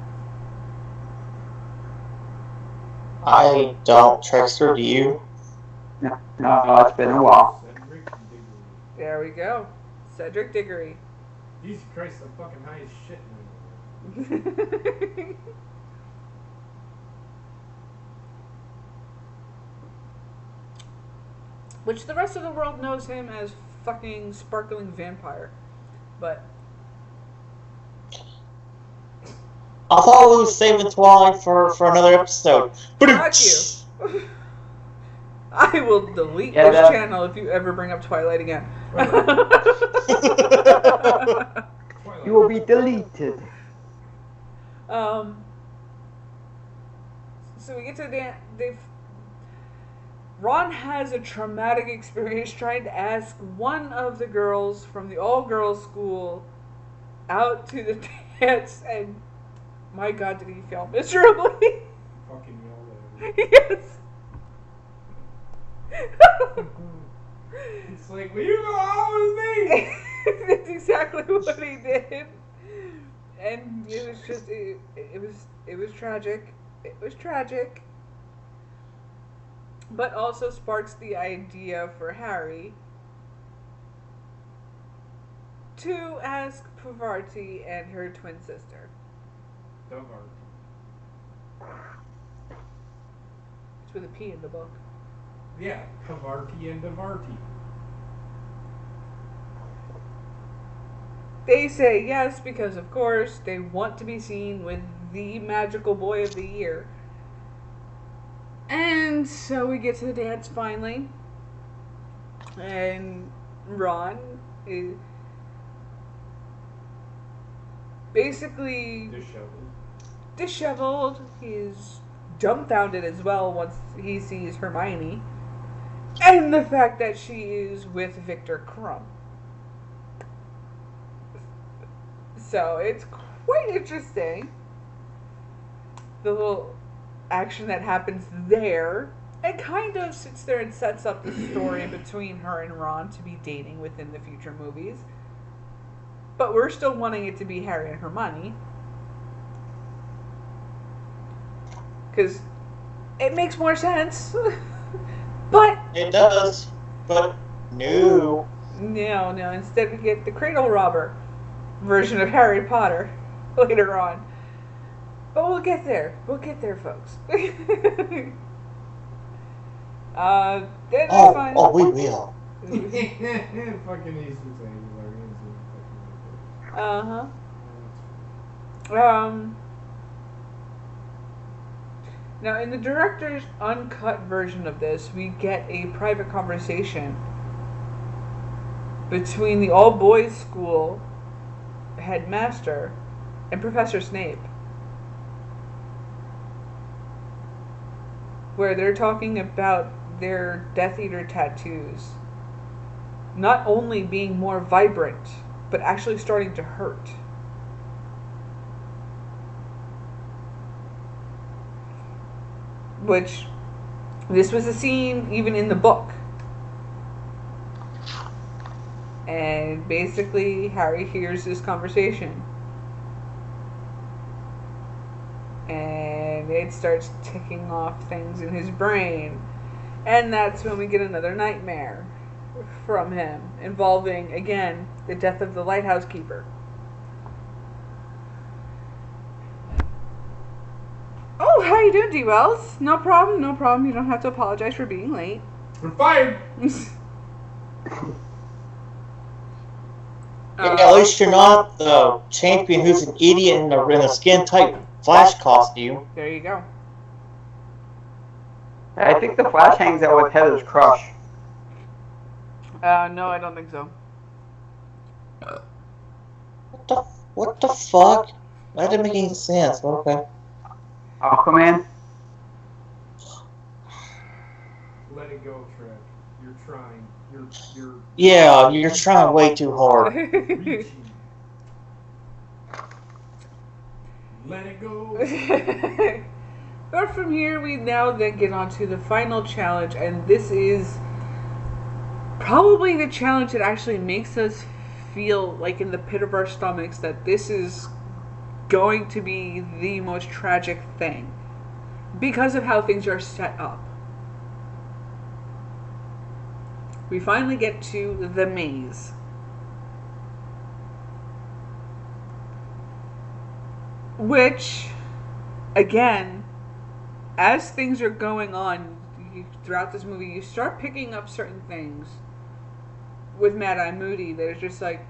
I don't. Trickster, do you? No, it's been a while. Cedric Diggory. There we go. Cedric Diggory. Jesus Christ, I'm fucking high as shit now. Which the rest of the world knows him as fucking Sparkling Vampire. But I thought we were saving Twilight for another episode. fuck you. I will delete this channel if you ever bring up Twilight again. You will be deleted. So we get to Ron has a traumatic experience trying to ask one of the girls from the all-girls school out to the dance, and my God, did he fail miserably? Fucking yelled at him. Yes. It's like, will you go out with me? That's exactly what he did, and it was just it was tragic. It was tragic, but also sparks the idea for Harry to ask Pavarti and her twin sister. Davarti. It's with a P in the book. Yeah, Pavarti and Davarti. They say yes because, of course, they want to be seen with the magical boy of the year. And so we get to the dance finally. And Ron is basically disheveled. He's dumbfounded as well once he sees Hermione. And the fact that she is with Victor Crumb. So it's quite interesting, the little action that happens there. It kind of sits there and sets up the story between her and Ron to be dating within the future movies. But we're still wanting it to be Harry and Hermione. Because it makes more sense. But It does, but no. No. Instead we get the cradle robber version of Harry Potter later on. But we'll get there. We'll get there, folks. Then We will. Fucking Easter eggs. Uh-huh. Now, in the director's uncut version of this, we get a private conversation between the all-boys school headmaster and Professor Snape, where they're talking about their Death Eater tattoos not only being more vibrant, but actually starting to hurt. Which, this was a scene even in the book. And basically, Harry hears this conversation. And it starts ticking off things in his brain. And that's when we get another nightmare from him, involving, again, the death of the lighthouse keeper. Oh, how you doing, D-Wells? No problem. You don't have to apologize for being late. We're fired! At least you're not the champion who's an idiot in a skin-tight Flash costume. There you go. I think the Flash hangs out with Heather's crush. No, I don't think so. What the fuck? That didn't make any sense. Okay. Aquaman? Let it go, Trek. You're trying. You're Yeah, you're trying way too hard. reaching. Let it go. But from here, we now then get on to the final challenge, and this is probably the challenge that actually makes us feel like in the pit of our stomachs that this is going to be the most tragic thing because of how things are set up. We finally get to the maze. Which, again, as things are going on throughout this movie, you start picking up certain things with Mad-Eye Moody that is just like,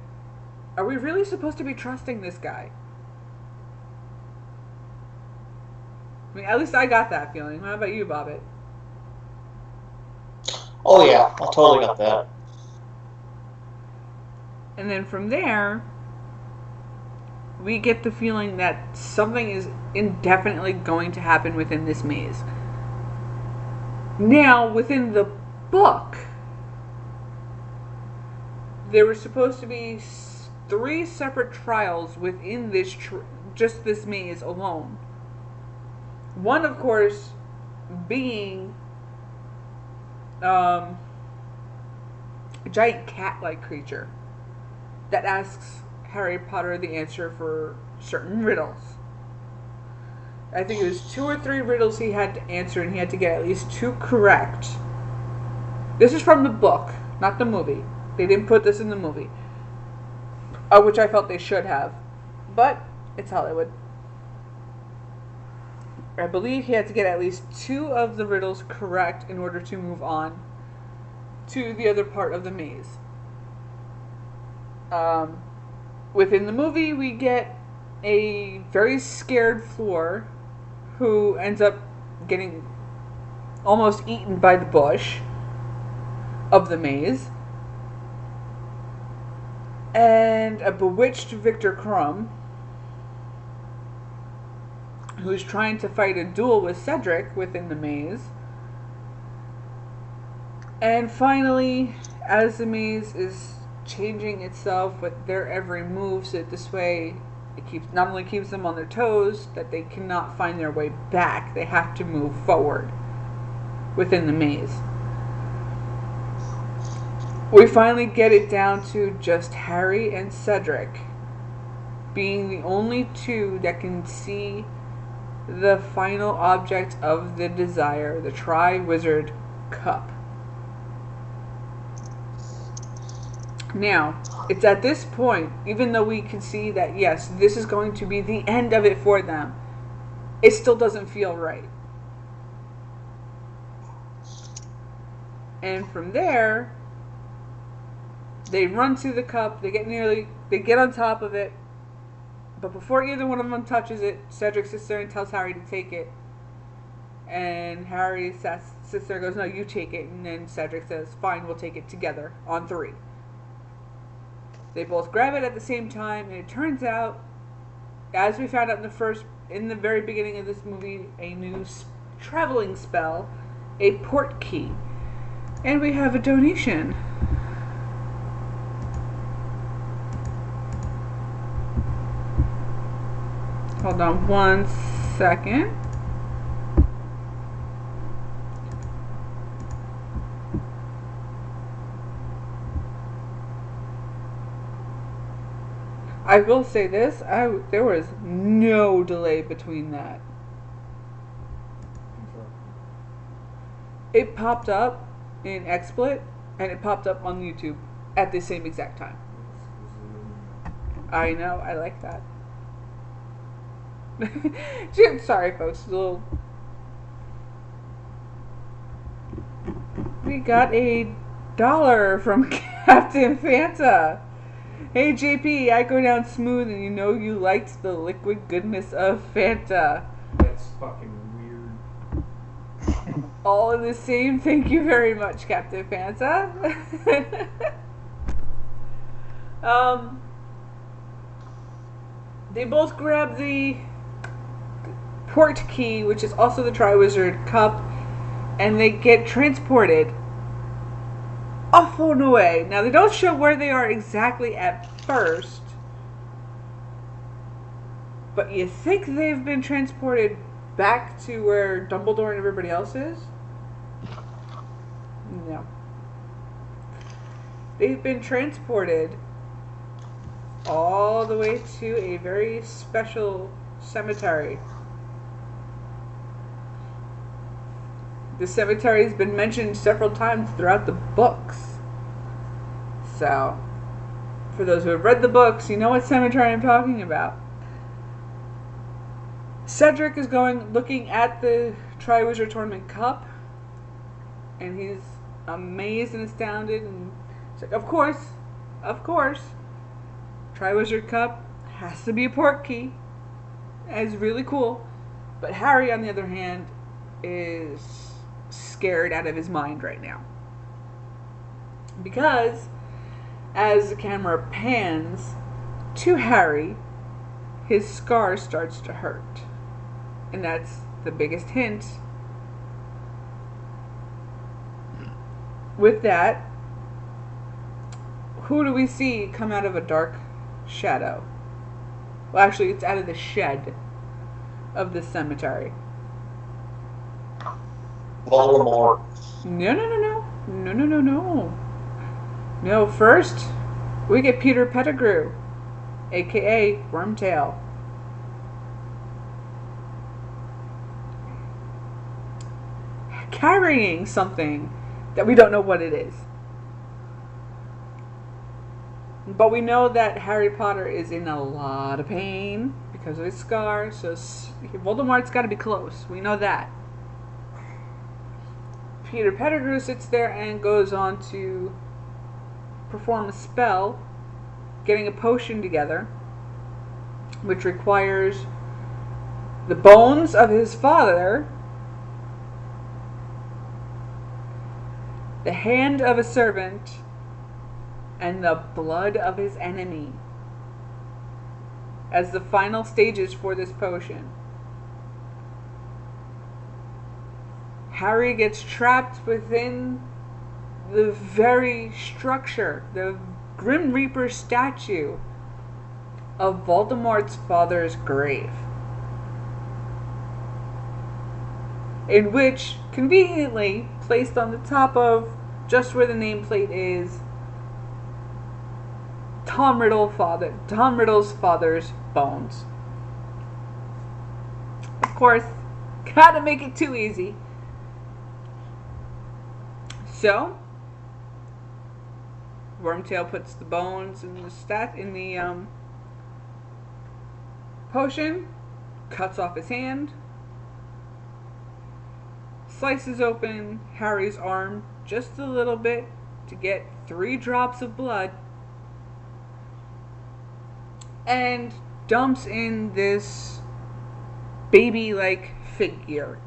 are we really supposed to be trusting this guy? I mean, at least I got that feeling. How about you, Bobbitt? Oh yeah, I totally got that. And then from there, we get the feeling that something is indefinitely going to happen within this maze. Now, within the book, there were supposed to be 3 separate trials within this just this maze alone. One, of course, being a giant cat-like creature that asks Harry Potter the answer for certain riddles. I think it was 2 or 3 riddles he had to answer, and he had to get at least 2 correct. This is from the book, not the movie. They didn't put this in the movie, which I felt they should have. But it's Hollywood. I believe he had to get at least 2 of the riddles correct in order to move on to the other part of the maze. Within the movie, we get a very scared Fleur who ends up getting almost eaten by the bush of the maze, and a bewitched Victor Crumb who's trying to fight a duel with Cedric within the maze. And finally, as the maze is changing itself with their every move, so that this way it not only keeps them on their toes, that they cannot find their way back. They have to move forward within the maze. We finally get it down to just Harry and Cedric being the only 2 that can see the final object of the desire, the Triwizard Cup. Now, it's at this point, even though we can see that, yes, this is going to be the end of it for them, it still doesn't feel right. And from there, they run to the cup, they get on top of it, but before either one of them touches it, Cedric sits there and tells Harry to take it. And Harry sits there and goes, no, you take it. And then Cedric says, fine, we'll take it together on 3. They both grab it at the same time, and it turns out, as we found out in the very beginning of this movie, a new traveling spell, a port key. And we have a donation. Hold on 1 second. I will say this, there was no delay between that. It popped up in XSplit, and it popped up on YouTube at the same exact time. I know, I like that. Sorry, folks. We got $1 from Captain Fanta. Hey JP, I go down smooth, and you know you liked the liquid goodness of Fanta. That's fucking weird. All in the same. Thank you very much, Captain Fanta. They both grab the port key, which is also the Triwizard Cup, and they get transported off and away. Now, they don't show where they are exactly at first, but you think they've been transported back to where Dumbledore and everybody else is? No. They've been transported all the way to a very special cemetery. The cemetery has been mentioned several times throughout the books. So, for those who have read the books, you know what cemetery I'm talking about. Cedric is looking at the Triwizard Tournament Cup, and he's amazed and astounded, and he's like, of course, Triwizard Cup has to be a port key. It's really cool. But Harry, on the other hand, is scared out of his mind right now. Because as the camera pans to Harry, his scar starts to hurt. And that's the biggest hint. With that, who do we see come out of a dark shadow? Well, actually, it's out of the shed of the cemetery. Voldemort. No. No, first, we get Peter Pettigrew, a.k.a. Wormtail. Carrying something that we don't know what it is. But we know that Harry Potter is in a lot of pain because of his scar, so Voldemort's got to be close. We know that. Peter Pettigrew sits there and goes on to perform a spell, getting a potion together, which requires the bones of his father, the hand of a servant, and the blood of his enemy as the final stages for this potion. Harry gets trapped within the very structure, the Grim Reaper statue of Voldemort's father's grave, in which, conveniently placed on the top of just where the nameplate is, Tom Riddle's father's bones. Of course, gotta make it too easy. So, Wormtail puts the bones in the potion, cuts off his hand, slices open Harry's arm just a little bit to get 3 drops of blood, and dumps in this baby-like figure.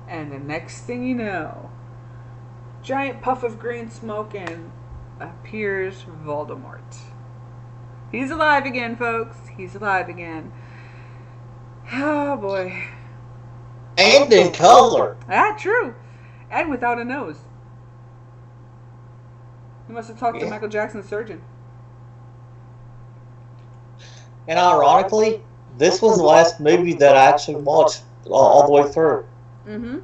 And the next thing you know, giant puff of green smoke, and appears Voldemort. He's alive again, folks. He's alive again. Oh, boy. And in color. Ah, true. And without a nose. He must have talked to Michael Jackson's surgeon. And ironically, this was the last movie that I actually watched all the way through. Mm-hmm.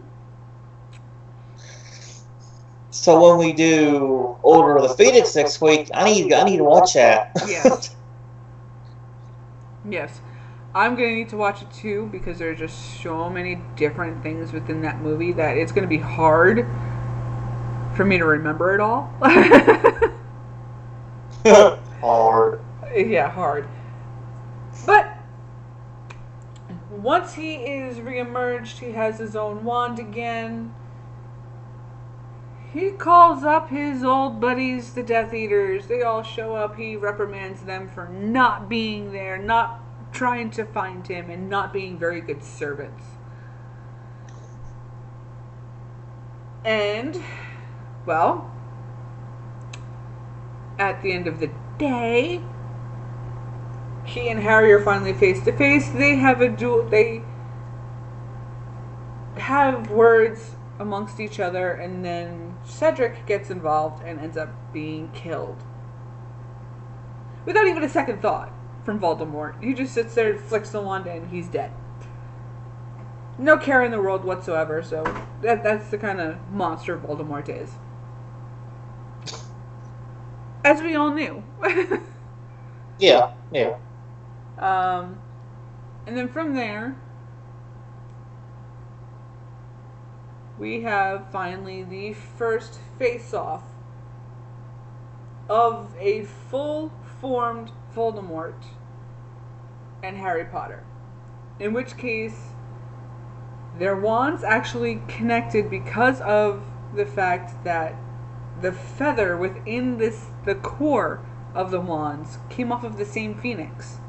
So when we do Order of the Phoenix next week, I need to watch that. Yes. Yes. I'm going to need to watch it too, because there's just so many different things within that movie that it's going to be hard for me to remember it all. Hard. Yeah, hard. But once he is reemerged, he has his own wand again. He calls up his old buddies, the Death Eaters. They all show up. He reprimands them for not being there, not trying to find him, and not being very good servants. And, well, at the end of the day, he and Harry are finally face to face. They have a duel. They have words amongst each other, and then Cedric gets involved and ends up being killed without even a second thought from Voldemort. He just sits there, flicks the wand, and he's dead. No care in the world whatsoever. So that's the kind of monster Voldemort is, as we all knew. Yeah. And then from there, we have finally the first face-off of a full-formed Voldemort and Harry Potter. In which case, their wands actually connected because of the fact that the feather within the core of the wands came off of the same phoenix.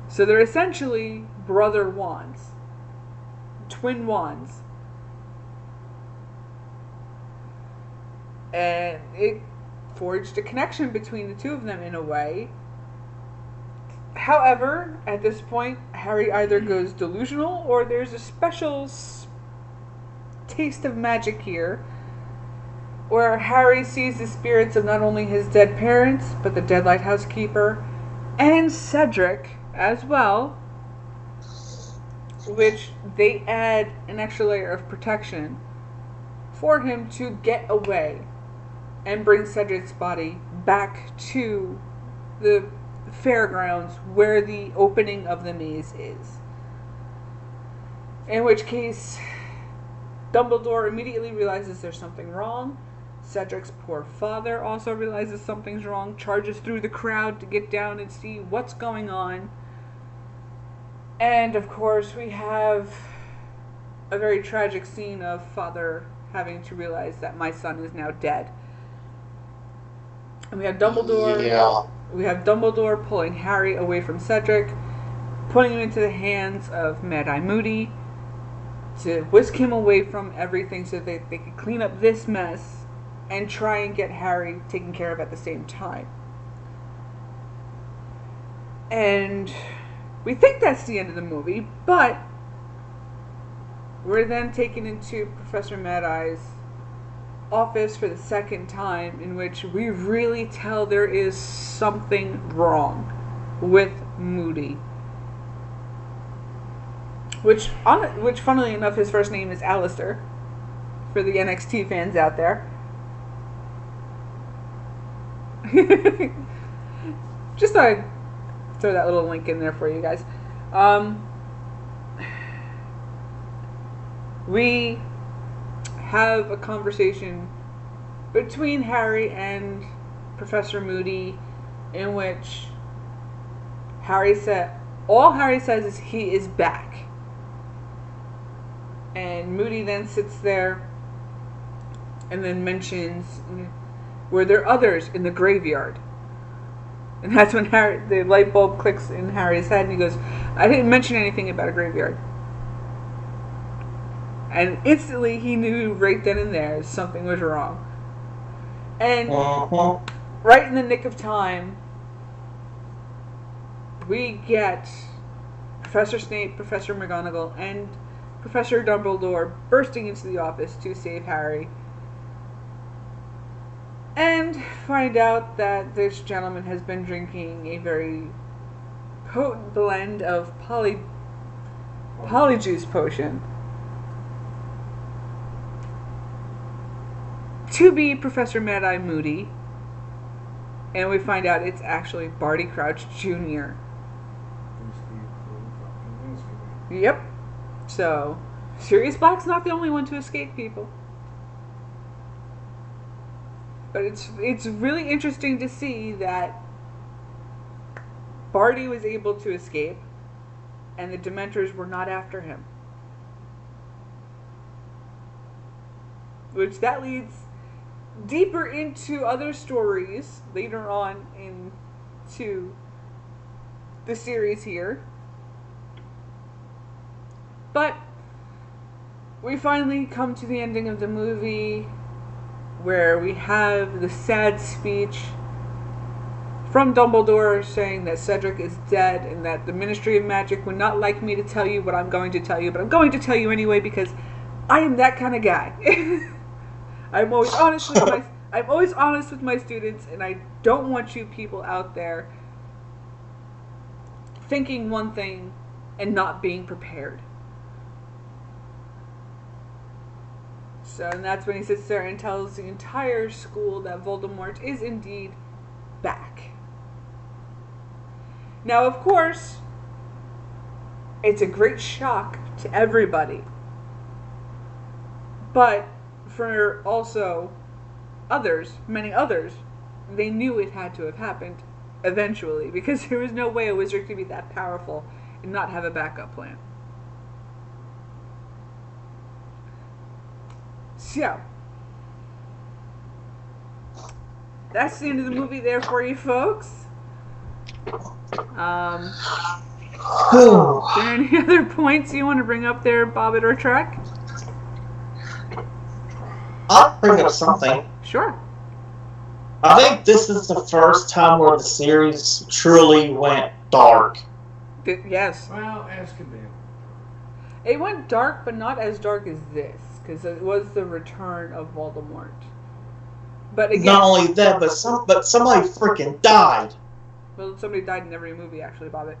So they're essentially brother wands. Twin wands. And it forged a connection between the two of them in a way However, at this point, Harry either goes delusional or there's a special taste of magic here where Harry sees the spirits of not only his dead parents, but the dead lighthouse keeper and Cedric as well, which they add an extra layer of protection for him to get away and bring Cedric's body back to the fairgrounds where the opening of the maze is. In which case, Dumbledore immediately realizes there's something wrong. Cedric's poor father also realizes something's wrong, charges through the crowd to get down and see what's going on. And of course, we have a very tragic scene of father having to realize that my son is now dead. And we have Dumbledore. Yeah. We have Dumbledore pulling Harry away from Cedric, putting him into the hands of Mad-Eye Moody to whisk him away from everything so that they could clean up this mess and try and get Harry taken care of at the same time. And we think that's the end of the movie, but we're then taken into Professor Mad-Eye's office for the second time, in which we really tell there is something wrong with Moody. Which funnily enough, his first name is Alistair, for the NXT fans out there. Just thought I'd throw that little link in there for you guys. We have a conversation between Harry and Professor Moody in which all Harry says is he is back. And Moody then sits there and then mentions, were there others in the graveyard? And that's when the light bulb clicks in Harry's head and he goes, I didn't mention anything about a graveyard. And instantly he knew right then and there something was wrong. And right in the nick of time, we get Professor Snape, Professor McGonagall, and Professor Dumbledore bursting into the office to save Harry. And find out that this gentleman has been drinking a very potent blend of polyjuice potion to be Professor Mad-Eye Moody. And we find out it's actually Barty Crouch Jr. Yep. So, Sirius Black's not the only one to escape, people. But it's really interesting to see that Barty was able to escape and the Dementors were not after him. Which that leads deeper into other stories later on into the series here. But we finally come to the ending of the movie where we have the sad speech from Dumbledore saying that Cedric is dead and that the Ministry of Magic would not like me to tell you what I'm going to tell you, but I'm going to tell you anyway because I am that kind of guy. I'm always honest with my students, and I don't want you people out there thinking one thing and not being prepared. So, and that's when he sits there and tells the entire school that Voldemort is indeed back. Now, of course, it's a great shock to everybody. But for also others, many others, they knew it had to have happened eventually, because there was no way a wizard could be that powerful and not have a backup plan. So, that's the end of the movie there for you folks. Are there any other points you want to bring up there, Bobbitt or Trek? I'll bring up something. Sure. I think this is the first time where the series truly went dark. Yes. Well, Azkaban. It went dark, but not as dark as this, because it was the return of Voldemort. But again, Not only that, but somebody freaking died. well, somebody died in every movie, actually, Bobbitt.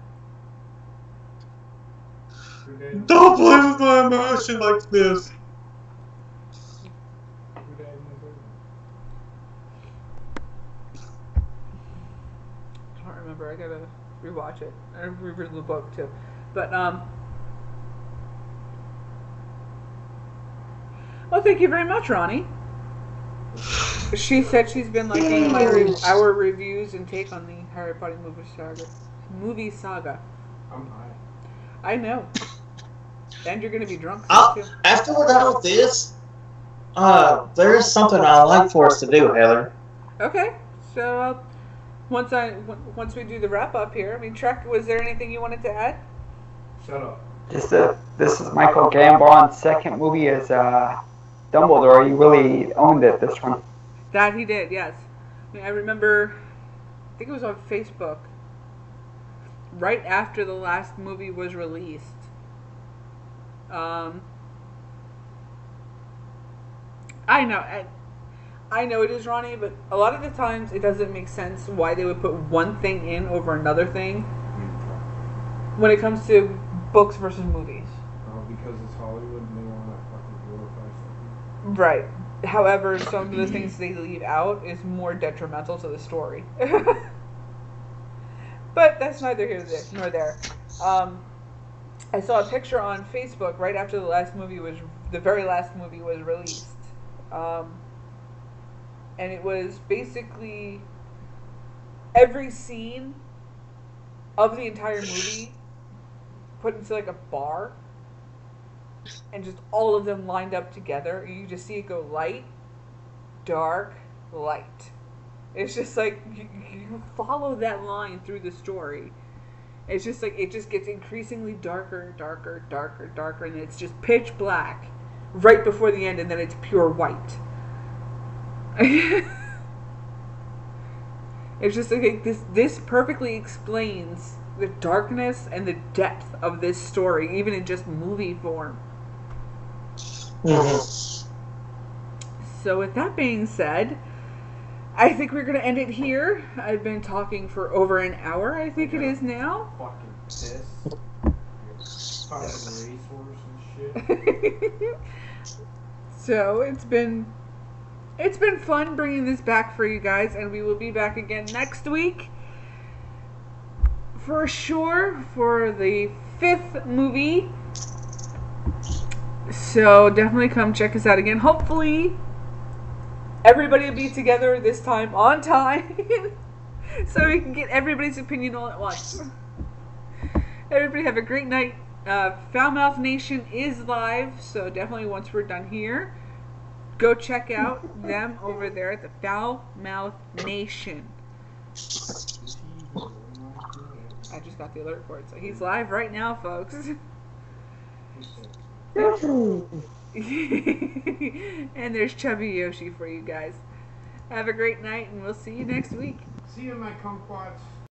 Don't play with my emotion like this. I don't remember. I gotta rewatch it. I reread the book too, but well, thank you very much, Ronnie. She said she's been liking our reviews and take on the Harry Potter movie saga. I'm high. I know. And you're gonna be drunk soon, too. After we're done with this, there's something I'd like for us to do, Heather. Okay, so once we do the wrap up here, I mean, Trek, was there anything you wanted to add? Shut up. This is Michael Gambon's second movie as Dumbledore. He really owned it, this one. That he did, yes. I mean, I remember, I think it was on Facebook, right after the last movie was released. I know it is, Ronnie, but a lot of the times it doesn't make sense why they would put one thing in over another thing when it comes to books versus movies. Oh, because it's Hollywood and they want to fucking glorify something. Right. However, some of the things they leave out is more detrimental to the story. But that's neither here nor there. I saw a picture on Facebook right after the very last movie was released. And it was basically every scene of the entire movie put into like a bar, and just all of them lined up together. You just see it go light, dark, light. It's just like you follow that line through the story. It's just like it just gets increasingly darker, darker, darker, darker, and it's just pitch black right before the end, and then it's pure white. It's just like this perfectly explains the darkness and the depth of this story, even in just movie form. Mm-hmm. So with that being said, I think we're going to end it here. I've been talking for over an hour, I think it is now. Fucking piss. Fucking racehorse and shit. So it's been fun bringing this back for you guys, and we will be back again next week for sure for the 5th movie. So definitely come check us out again. Hopefully everybody will be together this time on time so we can get everybody's opinion all at once. Everybody have a great night. Foulmouth Nation is live, so definitely once we're done here, go check out them over there at the Foulmouth Nation. I just got the alert for it, so he's live right now, folks. And there's Chubby Yoshi for you guys. Have a great night, and we'll see you next week. See you, my kumquats.